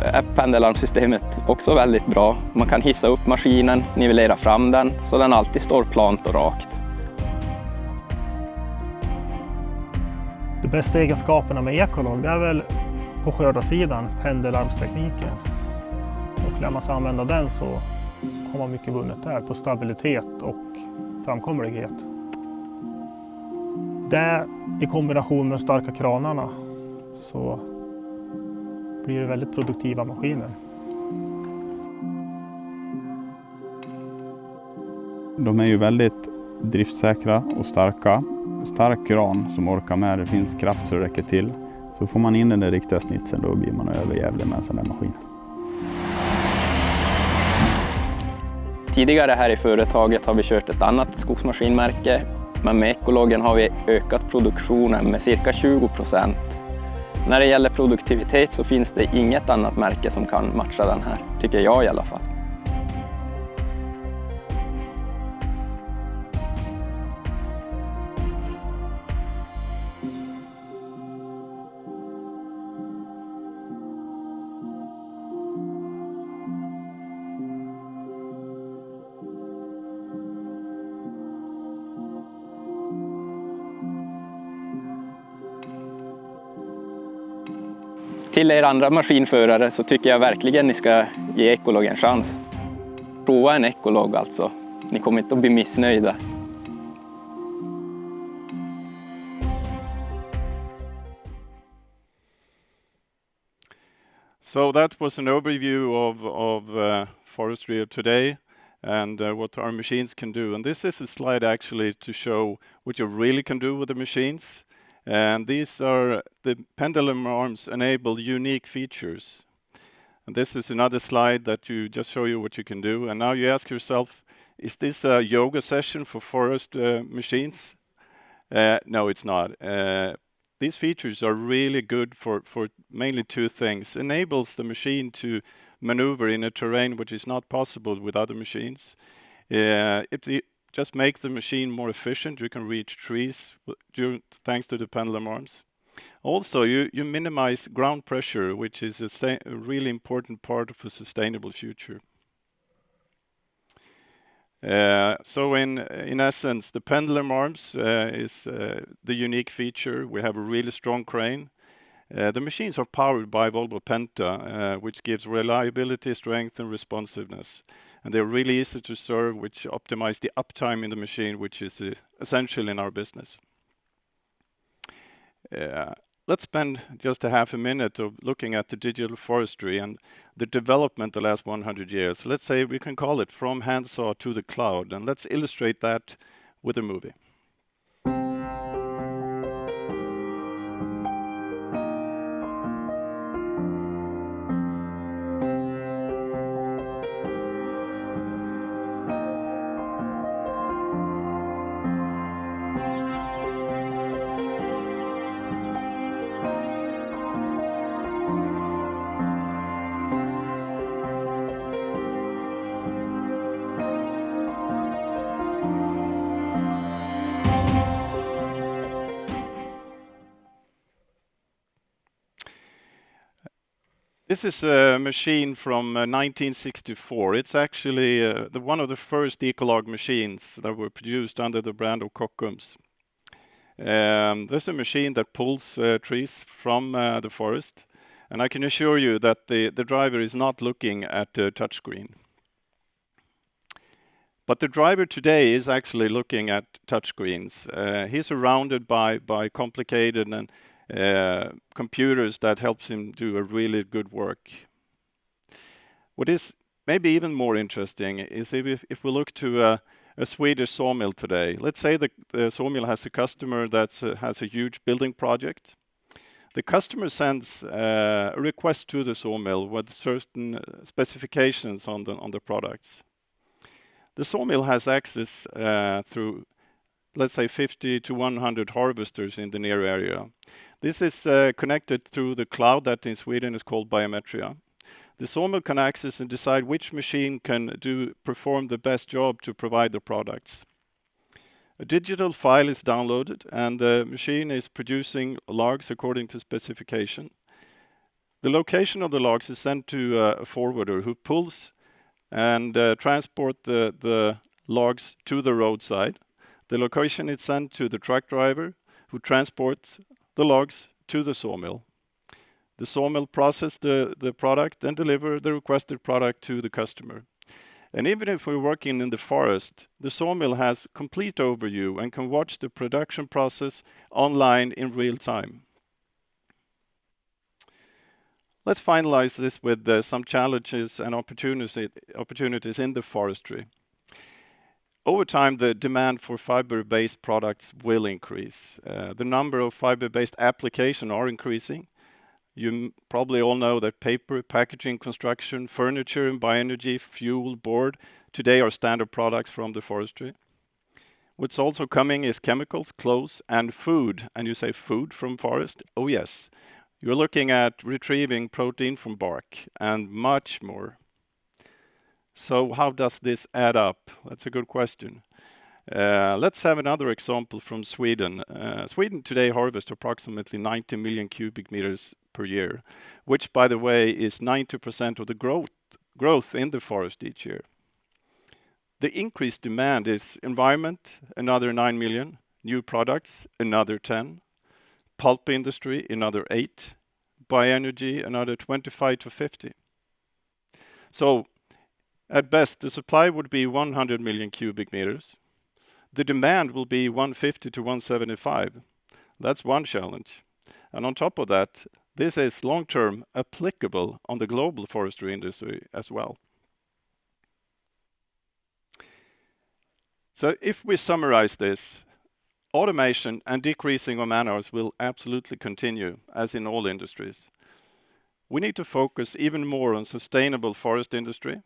[SPEAKER 9] är pendelarmsystemet också väldigt bra. Man kan hissa upp maskinen, nivellera fram den så den alltid står plant och rakt.
[SPEAKER 10] De bästa egenskaperna med Ecolog är väl på skördarsidan pendelarmstekniken. Och när man ska använda den så har man mycket vunnet där på stabilitet och framkomlighet. Det i kombination med de starka kranarna så blir det väldigt produktiva maskiner.
[SPEAKER 8] De är ju väldigt driftsäkra och starka. Stark kran som orkar med, det finns kraft så det räcker till. Så får man in den där riktiga snitsen, då blir man överjävlig med en sån där maskin.
[SPEAKER 9] Tidigare här i företaget har vi kört ett annat skogsmaskinmärke, men med Ecologen har vi ökat produktionen med cirka 20%. När det gäller produktivitet så finns det inget annat märke som kan matcha den här, tycker jag i alla fall. Till er andra maskinförare så tycker jag verkligen ni ska ge Ecolog en chans. Prova en Ecolog alltså. Ni kommer inte att bli missnöjda.
[SPEAKER 7] So that was an overview of forestry today and what our machines can do. And this is a slide actually to show what you really can do with the machines. And these are the pendulum arms enable unique features. And this is another slide that you just show you what you can do. And now you ask yourself, is this a yoga session for forest machines? No, it's not. These features are really good for mainly two things. Enables the machine to maneuver in a terrain which is not possible with other machines. It just make the machine more efficient. You can reach trees thanks to the pendulum arms. Also, you minimize ground pressure, which is a really important part of a sustainable future. So in essence, the pendulum arms is the unique feature. We have a really strong crane. The machines are powered by Volvo Penta, which gives reliability, strength, and responsiveness. And they're really easy to serve, which optimize the uptime in the machine, which is essential in our business. Let's spend just a half a minute of looking at the digital forestry and the development the last 100 years. Let's say we can call it from handsaw to the cloud, and let's illustrate that with a movie. This is a machine from 1964. It's actually one of the first Ecolog machines that were produced under the brand of Kockums. This is a machine that pulls trees from the forest, and I can assure you that the driver is not looking at the touchscreen. But the driver today is actually looking at touchscreens. He's surrounded by complicated and computers that helps him do a really good work. What is maybe even more interesting is if we look to a Swedish sawmill today. Let's say the sawmill has a customer that has a huge building project. The customer sends a request to the sawmill with certain specifications on the products. The sawmill has access through, let's say, 50 to 100 harvesters in the near area. This is connected through the cloud that in Sweden is called biometria. The sawmill can access and decide which machine can perform the best job to provide the products. A digital file is downloaded and the machine is producing logs according to specification. The location of the logs is sent to a forwarder who pulls and transport the logs to the roadside. The location is sent to the truck driver who transports the logs to the sawmill. The sawmill processes the product and deliver the requested product to the customer. And even if we're working in the forest, the sawmill has complete overview and can watch the production process online in real time. Let's finalize this with some challenges and opportunities in the forestry. Over time, the demand for fiber-based products will increase. The number of fiber-based applications are increasing. You probably all know that paper, packaging, construction, furniture, and bioenergy, fuel, board today are standard products from the forestry. What's also coming is chemicals, clothes, and food. And you say food from forest? Oh yes. You're looking at retrieving protein from bark and much more. So how does this add up? That's a good question. Let's have another example from Sweden. Sweden today harvests approximately 90 million cubic meters per year, which, by the way, is 90% of the growth in the forest each year. The increased demand is environment, another 9 million, new products, another 10, pulp industry, another 8, bioenergy, another 25 to 50. So, at best, the supply would be 100 million cubic meters. The demand will be 150 to 175. That's one challenge. And on top of that, this is long-term applicable on the global forestry industry as well. So if we summarize this, automation and decreasing of man-hours will absolutely continue, as in all industries. We need to focus even more on sustainable forest industry.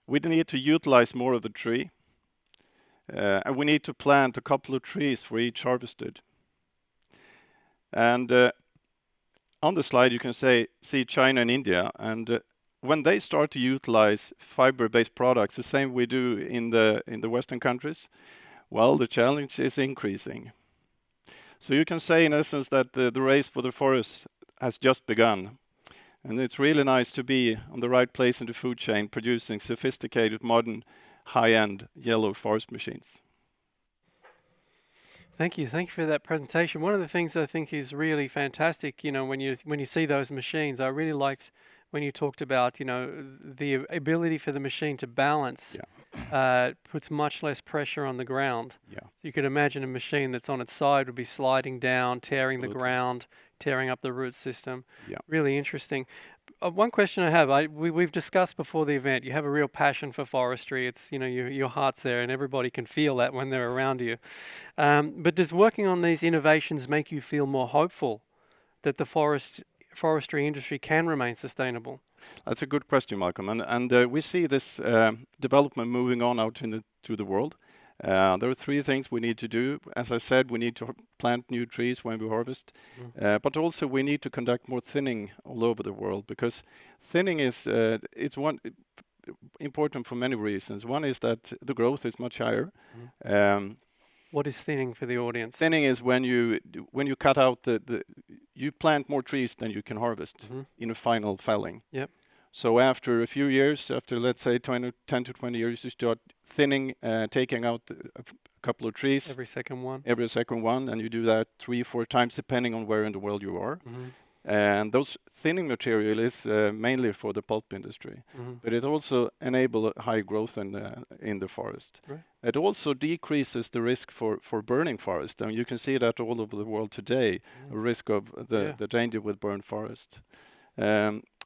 [SPEAKER 7] We need to utilize more of the tree. And we need to plant a couple of trees for each harvested. And on the slide you can see China and India. And when they start to utilize fiber-based products, the same we do in the Western countries, well, the challenge is increasing. So you can say, in essence, that the race for the forest has just begun. And it's really nice to be on the right place in the food chain, producing sophisticated, modern, high-end yellow forest machines.
[SPEAKER 1] Thank you for that presentation. One of the things I think is really fantastic, when you see those machines, I really liked when you talked about, the ability for the machine to balance. Puts much less pressure on the ground.
[SPEAKER 7] Yeah.
[SPEAKER 1] So you could imagine a machine that's on its side would be sliding down, tearing the ground, tearing up the root system.
[SPEAKER 7] Yeah.
[SPEAKER 1] Really interesting. One question I have, we've discussed before the event, you have a real passion for forestry. It's, your heart's there and everybody can feel that when they're around you. But does working on these innovations make you feel more hopeful that the forestry industry can remain sustainable?
[SPEAKER 7] That's a good question, Malcolm. And we see this development moving on out to the world. There are three things we need to do. As I said, we need to plant new trees when we harvest, but also we need to conduct more thinning all over the world, because thinning is important for many reasons. One is that the growth is much higher.
[SPEAKER 1] What is thinning for the audience?
[SPEAKER 7] Thinning is when you cut out you plant more trees than you can harvest in a final felling.
[SPEAKER 1] Yep.
[SPEAKER 7] So after a few years, after let's say 10 to 20 years, you start thinning, taking out a couple of trees.
[SPEAKER 1] Every second one,
[SPEAKER 7] and you do that 3-4 times depending on where in the world you are. And those thinning material is mainly for the pulp industry, but it also enables high growth in the forest.
[SPEAKER 1] Right.
[SPEAKER 7] It also decreases the risk for burning forest, and you can see that all over the world today, a risk of the danger with burned forest.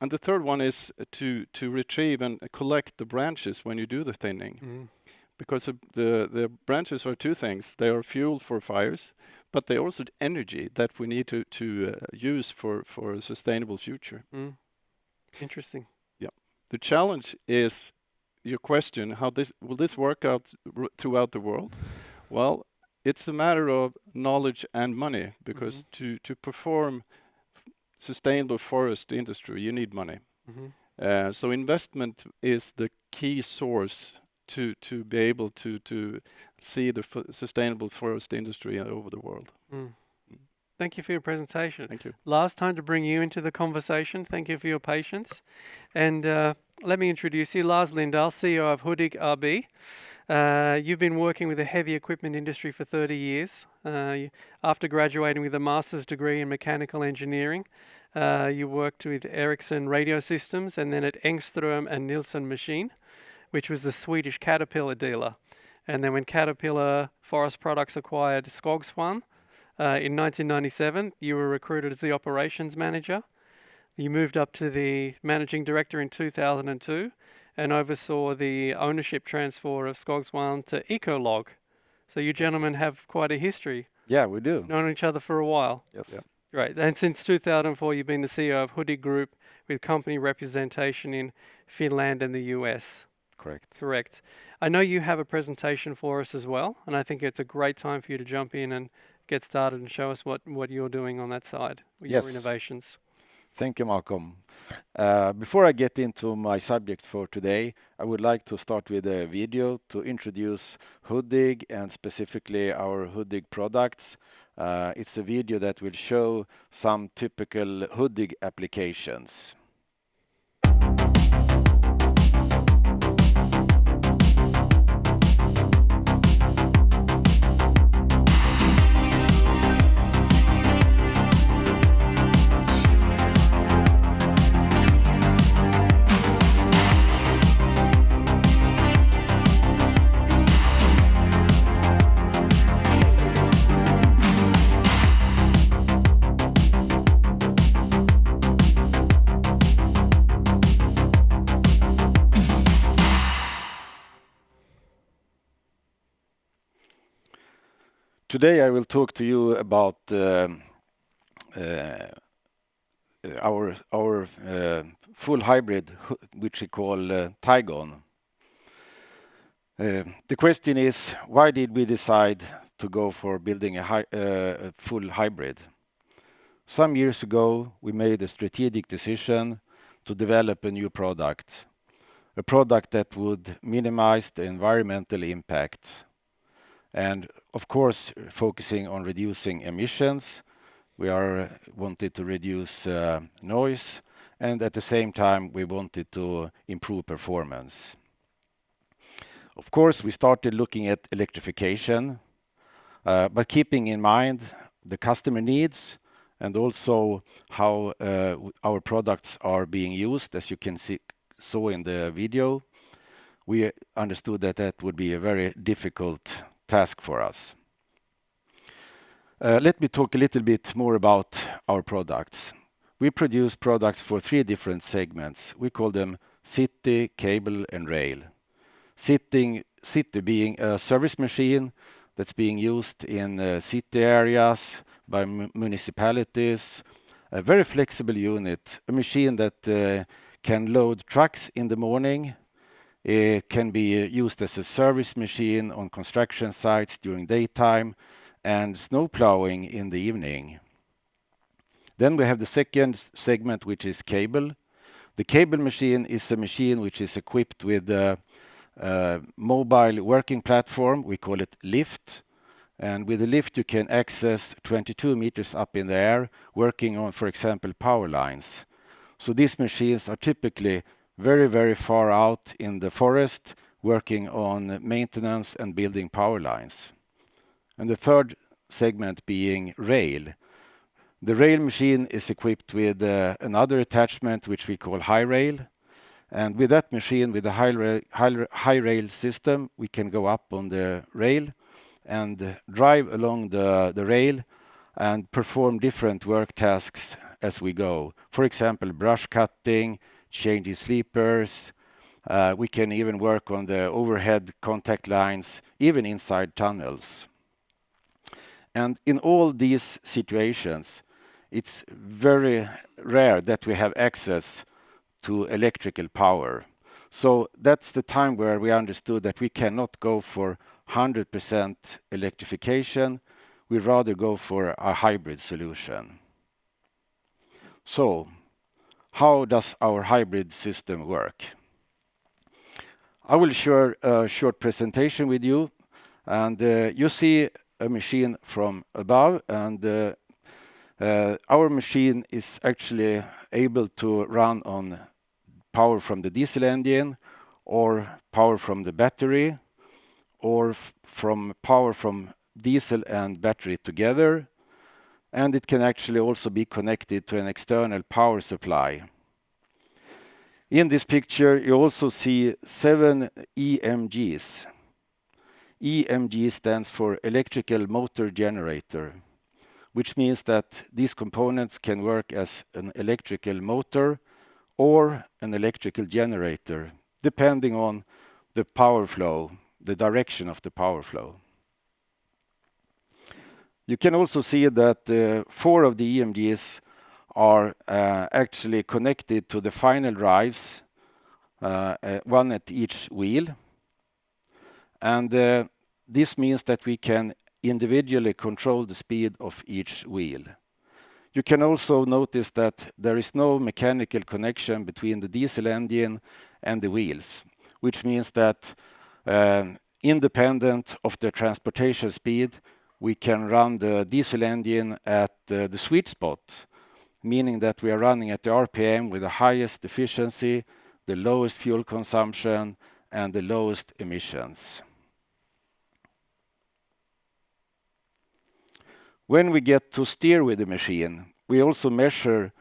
[SPEAKER 7] And the third one is to retrieve and collect the branches when you do the thinning, because the branches are two things. They are fuel for fires, but they also energy that we need to use for a sustainable future.
[SPEAKER 1] Interesting.
[SPEAKER 7] Yeah. The challenge is your question: will this work out throughout the world? Well, it's a matter of knowledge and money, because to perform sustainable forest industry, you need money. So investment is the key source to be able to see the sustainable forest industry over the world.
[SPEAKER 1] Thank you for your presentation.
[SPEAKER 7] Thank you.
[SPEAKER 1] Last time to bring you into the conversation. Thank you for your patience. And let me introduce you, Lars Lindahl, CEO of Hudig AB. You've been working with the heavy equipment industry for 30 years. After graduating with a master's degree in mechanical engineering, you worked with Ericsson Radio Systems and then at Engström and Nilsson Machine, which was the Swedish Caterpillar dealer. And then when Caterpillar Forest Products acquired Skogsvan in 1997, you were recruited as the operations manager. You moved up to the managing director in 2002 and oversaw the ownership transfer of Skogsvan to Ecolog. So you gentlemen have quite a history.
[SPEAKER 11] Yeah, we do.
[SPEAKER 1] Known each other for a while.
[SPEAKER 11] Yes. Yeah.
[SPEAKER 1] Great. And since 2004, you've been the CEO of Hudig Group with company representation in Finland and the US. Correct. I know you have a presentation for us as well, and I think it's a great time for you to jump in and get started and show us what you're doing on that side, your innovations.
[SPEAKER 11] Thank you, Malcolm. Before I get into my subject for today, I would like to start with a video to introduce Hudig and specifically our Hudig products. It's a video that will show some typical Hudig applications. Today I will talk to you about our full hybrid, which we call Tygon. The question is, why did we decide to go for building a full hybrid? Some years ago, we made a strategic decision to develop a new product, a product that would minimize the environmental impact. And of course, focusing on reducing emissions, we wanted to reduce noise, and at the same time, we wanted to improve performance. Of course, we started looking at electrification, but keeping in mind the customer needs and also how our products are being used, as you can saw in the video. We understood that that would be a very difficult task for us. Let me talk a little bit more about our products. We produce products for 3 different segments. We call them city, cable, and rail. City being a service machine that's being used in city areas by municipalities. A very flexible unit, a machine that can load trucks in the morning. It can be used as a service machine on construction sites during daytime and snow plowing in the evening. Then we have the second segment, which is cable. The cable machine is a machine which is equipped with a mobile working platform. We call it lift. And with the lift, you can access 22 meters up in the air, working on, for example, power lines. So these machines are typically very, very far out in the forest, working on maintenance and building power lines. And the third segment being rail. The rail machine is equipped with another attachment, which we call high rail. And with that machine, with the high rail system, we can go up on the rail and drive along the rail and perform different work tasks as we go. For example, brush cutting, changing sleepers. We can even work on the overhead contact lines, even inside tunnels. And in all these situations, it's very rare that we have access to electrical power. So that's the time where we understood that we cannot go for 100% electrification. We rather go for a hybrid solution. So how does our hybrid system work? I will share a short presentation with you, and you see a machine from above, and our machine is actually able to run on power from the diesel engine, or power from the battery, or from power from diesel and battery together. And it can actually also be connected to an external power supply. In this picture, you also see 7 EMGs. EMG stands for electrical motor generator, which means that these components can work as an electrical motor or an electrical generator, depending on the power flow, the direction of the power flow. You can also see that 4 of the EMGs are actually connected to the final drives, one at each wheel. And this means that we can individually control the speed of each wheel. You can also notice that there is no mechanical connection between the diesel engine and the wheels, which means that independent of the transportation speed, we can run the diesel engine at the sweet spot, meaning that we are running at the RPM with the highest efficiency, the lowest fuel consumption, and the lowest emissions. When we get to steer with the machine, we also measure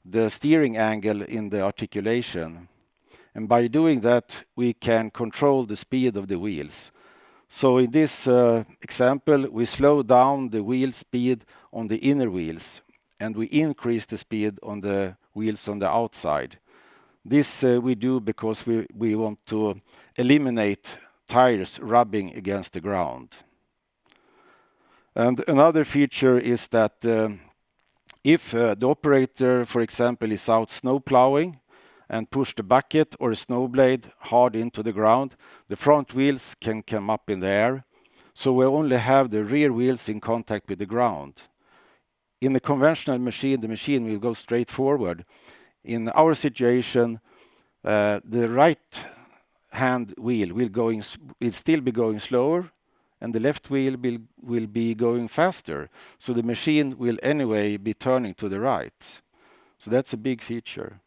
[SPEAKER 11] the steering angle in the articulation. And by doing that, we can control the speed of the wheels. So in this example, we slow down the wheel speed on the inner wheels, and we increase the speed on the wheels on the outside. This we do because we want to eliminate tires rubbing against the ground. And another feature is that if the operator, for example, is out snow plowing and push the bucket or a snow blade hard into the ground, the front wheels can come up in the air. So we only have the rear wheels in contact with the ground. In a conventional machine, the machine will go straight forward. in our situation, the right hand wheel will still be going slower, and the left wheel will be going faster. So the machine will anyway be turning to the right. So that's a big feature.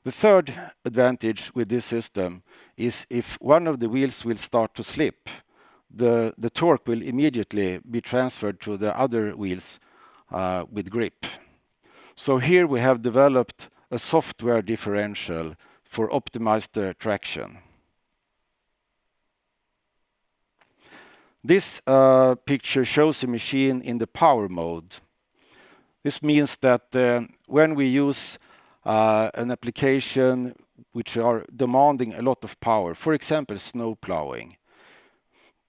[SPEAKER 11] The third advantage with this system is if one of the wheels will start to slip, the torque will immediately be transferred to the other wheels with grip. So here we have developed a software differential for optimized traction. This picture shows a machine in the power mode. This means that when we use an application which are demanding a lot of power, for example, snow plowing,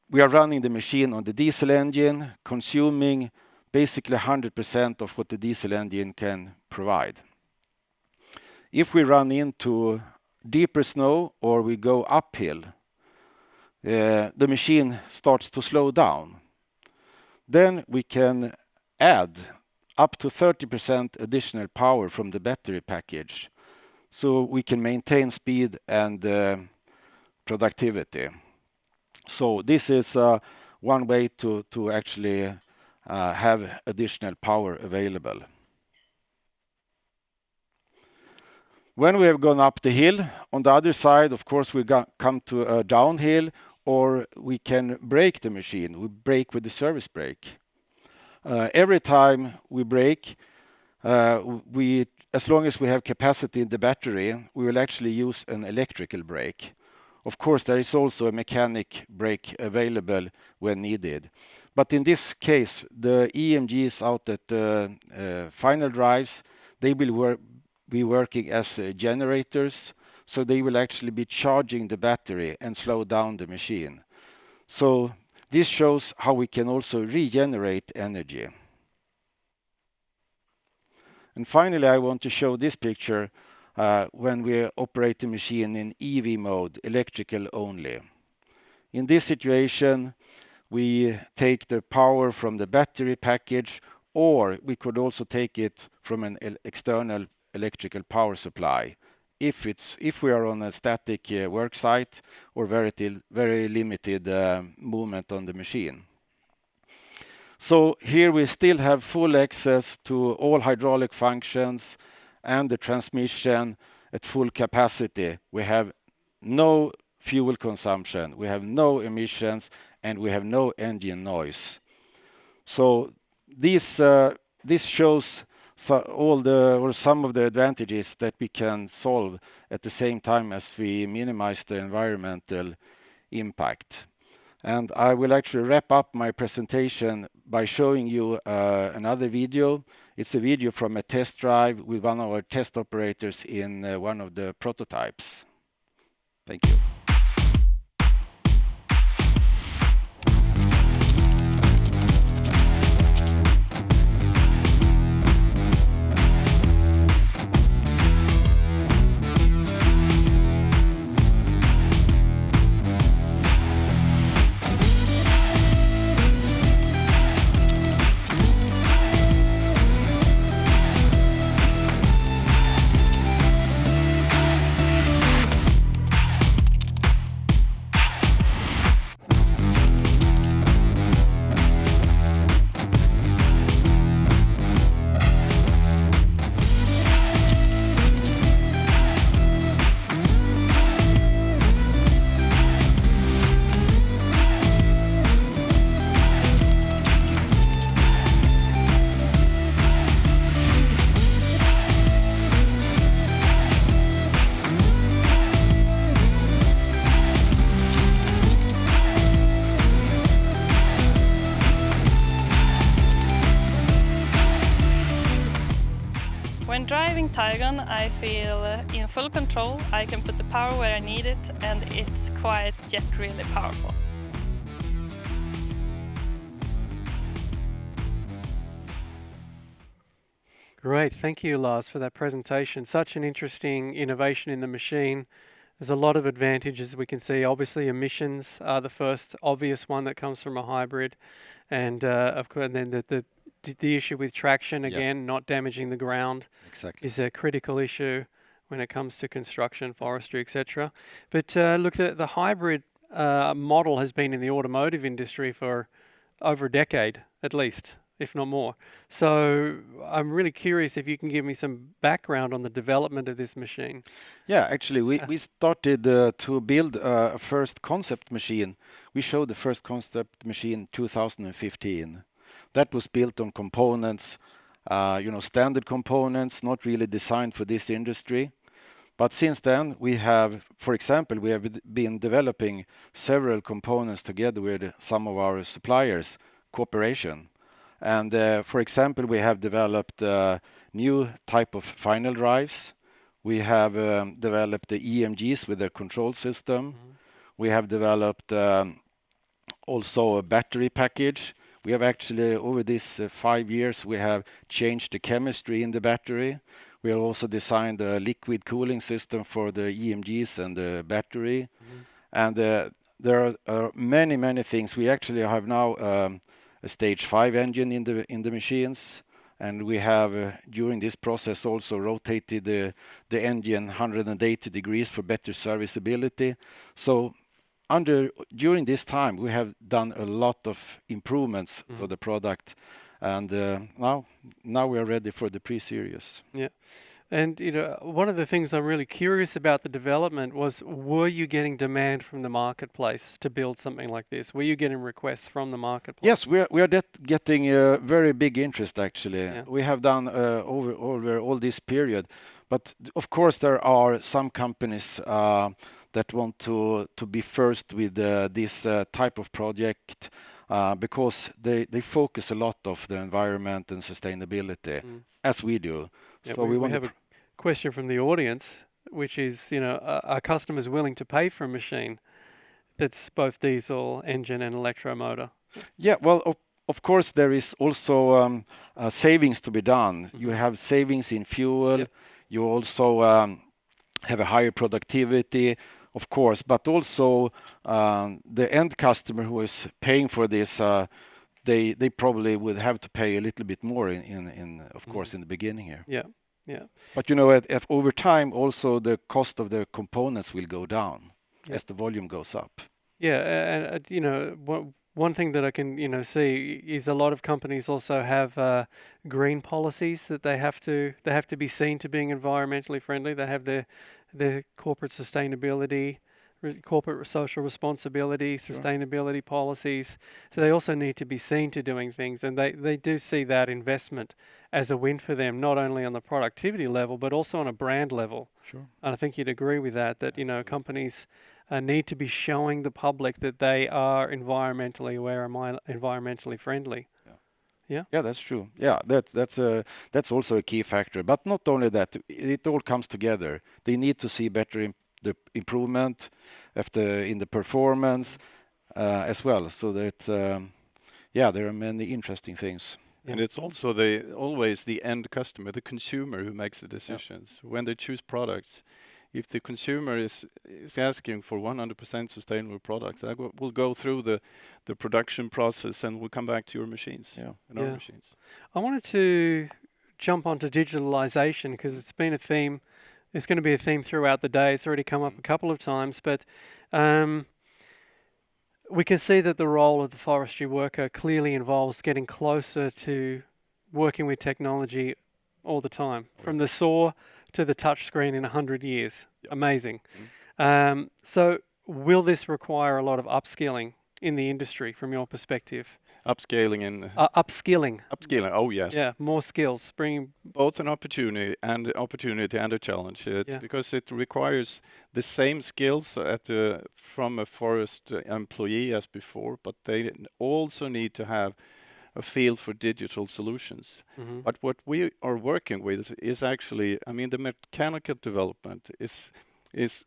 [SPEAKER 11] we are running the machine on the diesel engine, consuming basically 100% of what the diesel engine can provide. If we run into deeper snow or we go uphill, the machine starts to slow down. Then we can add up to 30% additional power from the battery package, so we can maintain speed and productivity. So this is one way to actually have additional power available. When we have gone up the hill, on the other side, of course, we come to a downhill, or we can brake the machine. We brake with the service brake. Every time we brake, as long as we have capacity in the battery, we will actually use an electrical brake. Of course, there is also a mechanic brake available when needed. But in this case, the EMGs out at the final drives, they will be working as generators, so they will actually be charging the battery and slow down the machine. So this shows how we can also regenerate energy. And finally, I want to show this picture when we operate the machine in EV mode, electrical only. In this situation, we take the power from the battery package, or we could also take it from an external electrical power supply if we are on a static work site or very limited movement on the machine. So here we still have full access to all hydraulic functions and the transmission at full capacity. We have no fuel consumption, we have no emissions, and we have no engine noise. So this shows some of the advantages that we can solve at the same time as we minimize the environmental impact. And I will actually wrap up my presentation by showing you another video. It's a video from a test drive with one of our test operators in one of the prototypes. Thank you.
[SPEAKER 12] When driving Taigun, I feel in full control. I can put the power where I need it, and it's quiet yet really powerful.
[SPEAKER 1] Great, thank you, Lars, for that presentation. Such an interesting innovation in the machine. There's a lot of advantages we can see. Obviously, emissions are the first obvious one that comes from a hybrid, and of course, and then the issue with traction again, not damaging the ground, is a critical issue. when it comes to construction, forestry, etc. But look, the hybrid model has been in the automotive industry for over a decade, at least, if not more. So I'm really curious if you can give me some background on the development of this machine.
[SPEAKER 11] Yeah, actually, we started to build a first concept machine. We showed the first concept machine 2015. That was built on components, standard components, not really designed for this industry. But since then, we have been developing several components together with some of our suppliers, cooperation. And for example, we have developed a new type of final drives. We have developed the EMGs with their control system. We have developed also a battery package. We have actually, over these 5 years, we have changed the chemistry in the battery. We have also designed a liquid cooling system for the EMGs and the battery. And there are many things. We actually have now a stage 5 engine in the machines, and we have during this process also rotated the engine 180 degrees for better serviceability. So during this time we have done a lot of improvements to the product, and now we are ready for the pre-series.
[SPEAKER 1] Yeah. And one of the things I'm really curious about the development was, were you getting demand from the marketplace to build something like this? Were you getting requests from the marketplace?
[SPEAKER 11] Yes, we are getting a very big interest actually. Yeah. We have done over all this period, but of course there are some companies that want to be first with this type of project because they focus a lot of the environment and sustainability, as we do.
[SPEAKER 1] Yeah, so we have a question from the audience, which is, are customers willing to pay for a machine that's both diesel engine and electromotor?
[SPEAKER 11] Yeah, well, of course, there is also savings to be done. You have savings in fuel. Yep. You also have a higher productivity, of course, but also the end customer who is paying for this, they probably would have to pay a little bit more of course, in the beginning here.
[SPEAKER 1] Yeah, yeah.
[SPEAKER 11] But over time, also the cost of the components will go down as the volume goes up.
[SPEAKER 1] Yeah, and one thing that I can see is a lot of companies also have green policies that they have to be seen to being environmentally friendly. They have their corporate sustainability, corporate social responsibility, sustainability policies. So they also need to be seen to doing things, and they do see that investment as a win for them, not only on the productivity level, but also on a brand level.
[SPEAKER 11] Sure.
[SPEAKER 1] And I think you'd agree with that companies need to be showing the public that they are environmentally aware and environmentally friendly. Yeah,
[SPEAKER 11] that's true. Yeah, that's also a key factor. But not only that, it all comes together. They need to see better the improvement in the performance as well. So that there are many interesting things.
[SPEAKER 7] And it's also always the end customer, the consumer, who makes the decisions when they choose products. If the consumer is asking for 100% sustainable products, we'll go through the production process and we'll come back to your machines and our machines.
[SPEAKER 1] I wanted to jump onto digitalization because it's been a theme. It's going to be a theme throughout the day. It's already come up a couple of times, but we can see that the role of the forestry worker clearly involves getting closer to working with technology all the time, from the saw to the touchscreen in 100 years. Yep. Amazing. So will this require a lot of upskilling in the industry from your perspective?
[SPEAKER 7] Upscaling and
[SPEAKER 1] upskilling.
[SPEAKER 7] Upskilling. Oh yes.
[SPEAKER 1] Yeah, more skills, bringing
[SPEAKER 7] both an opportunity and a challenge. It's because it requires the same skills from a forest employee as before, but they also need to have a feel for digital solutions. Mm-hmm. But what we are working with is actually, the mechanical development is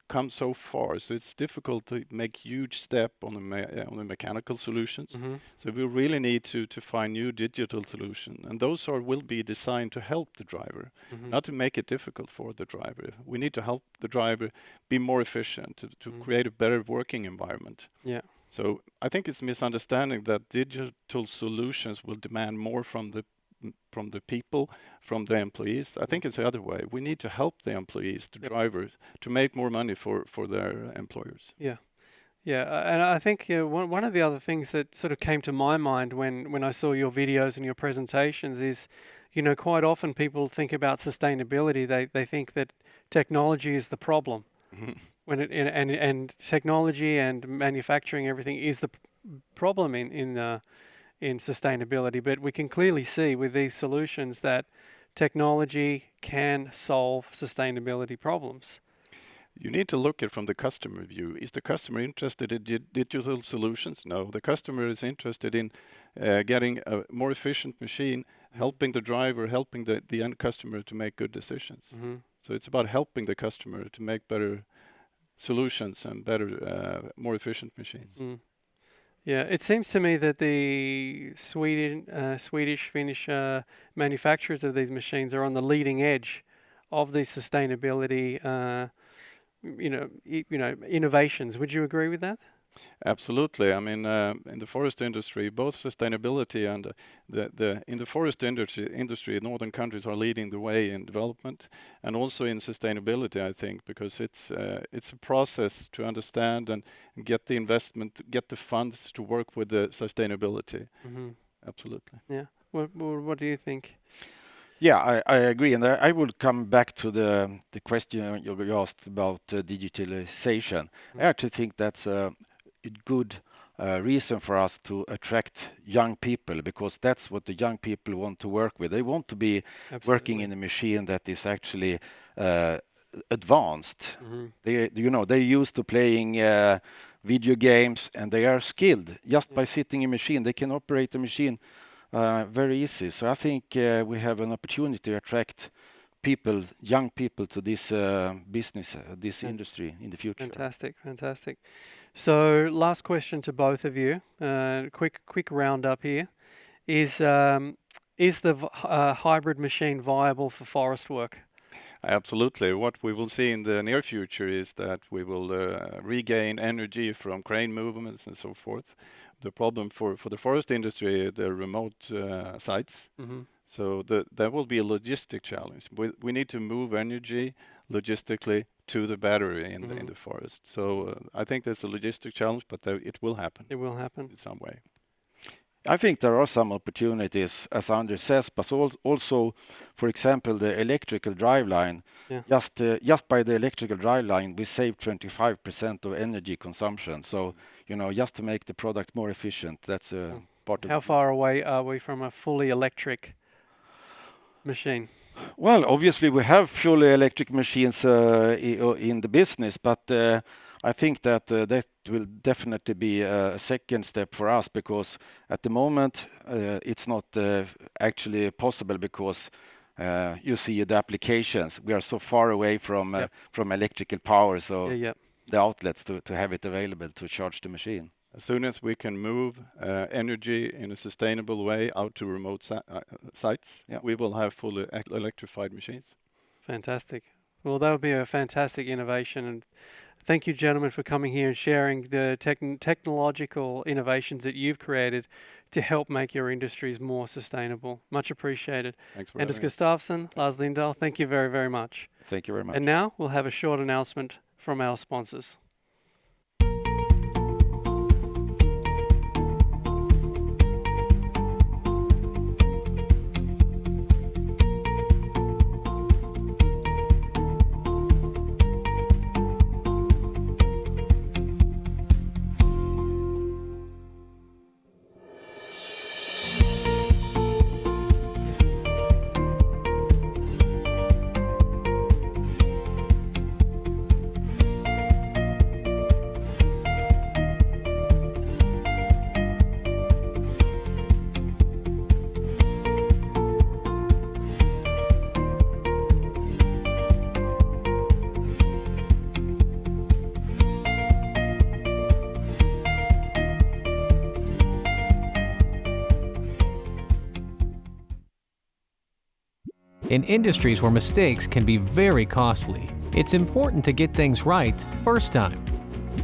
[SPEAKER 7] come so far, so it's difficult to make huge step on the mechanical solutions. Mm-hmm. So we really need to find new digital solutions, and those will be designed to help the driver, not to make it difficult for the driver. We need to help the driver be more efficient, to create a better working environment.
[SPEAKER 1] Yeah.
[SPEAKER 7] So I think it's misunderstanding that digital solutions will demand more from the from the people, from the employees. I think it's the other way. We need to help the employees, the drivers, to make more money for their employers.
[SPEAKER 1] Yeah. Yeah, and I think one of the other things that sort of came to my mind when I saw your videos and your presentations is, quite often people think about sustainability. They think that technology is the problem, when and technology and manufacturing, everything is the problem in sustainability. But we can clearly see with these solutions that technology can solve sustainability problems.
[SPEAKER 7] You need to look at it from the customer view. Is the customer interested in digital solutions? No. The customer is interested in getting a more efficient machine, helping the driver, helping the end customer to make good decisions. So it's about helping the customer to make better solutions and better, more efficient machines.
[SPEAKER 1] Yeah, it seems to me that the Swedish, Finnish manufacturers of these machines are on the leading edge of these sustainability innovations. Would you agree with that?
[SPEAKER 7] Absolutely. I mean, in the forest industry, both sustainability and in the forest industry, northern countries are leading the way in development, and also in sustainability. I think because it's a process to understand and get the investment, get the funds to work with the sustainability. Absolutely.
[SPEAKER 1] Yeah. What do you think?
[SPEAKER 11] Yeah, I agree, and I will come back to the question you asked about digitalization. I actually think that's a good reason for us to attract young people, because that's what the young people want to work with. They want to be working in a machine that is actually advanced. They're used to playing video games, and they are skilled just by sitting in a machine. They can operate the machine very easy. So I think we have an opportunity to attract people, young people, to this business, this industry in the future.
[SPEAKER 1] Fantastic. So last question to both of you. Quick roundup here. Is the hybrid machine viable for forest work?
[SPEAKER 7] Absolutely. What we will see in the near future is that we will regain energy from crane movements and so forth. The problem for the forest industry, the remote sites. So that will be a logistic challenge. We need to move energy logistically to the battery in the forest. So I think that's a logistic challenge, but it will happen.
[SPEAKER 1] It will happen
[SPEAKER 7] in some way.
[SPEAKER 11] I think there are some opportunities, as Anders says, but also, for example, the electrical driveline. Just by the electrical driveline, we save 25% of energy consumption. So, just to make the product more efficient, that's a part of.
[SPEAKER 1] How far away are we from a fully electric machine?
[SPEAKER 11] Well, obviously we have fully electric machines in the business, but I think that that will definitely be a second step for us, because at the moment it's not actually possible, because you see the applications. We are so far away from electrical power, so the outlets to have it available to charge the machine.
[SPEAKER 7] As soon as we can move energy in a sustainable way out to remote sites, we will have fully electrified machines.
[SPEAKER 1] Fantastic. Well, that would be a fantastic innovation, and thank you, gentlemen, for coming here and sharing the technological innovations that you've created to help make your industries more sustainable. Much appreciated.
[SPEAKER 7] Thanks for
[SPEAKER 1] Anders Gustafsson, Lars Lindahl, thank you very, very much.
[SPEAKER 11] Thank you very much.
[SPEAKER 1] And now we'll have a short announcement from our sponsors.
[SPEAKER 13] In industries where mistakes can be very costly, it's important to get things right first time.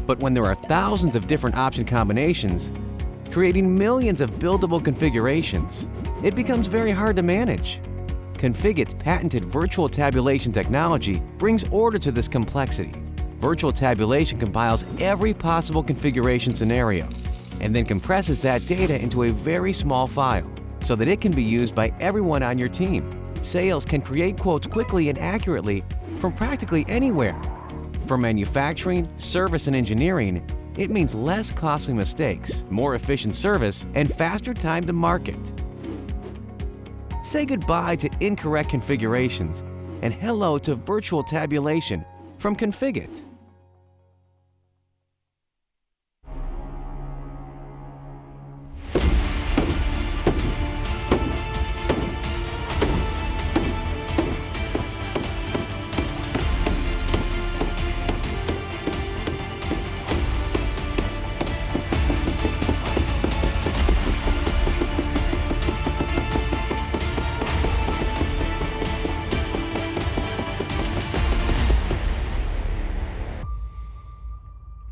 [SPEAKER 13] But when there are thousands of different option combinations, creating millions of buildable configurations. It becomes very hard to manage. Configit's patented virtual tabulation technology brings order to this complexity. Virtual tabulation compiles every possible configuration scenario and then compresses that data into a very small file so that it can be used by everyone on your team. Sales can create quotes quickly and accurately from practically anywhere. For manufacturing, service, and engineering, it means less costly mistakes, more efficient service, and faster time to market. Say goodbye to incorrect configurations and hello to virtual tabulation from Configit.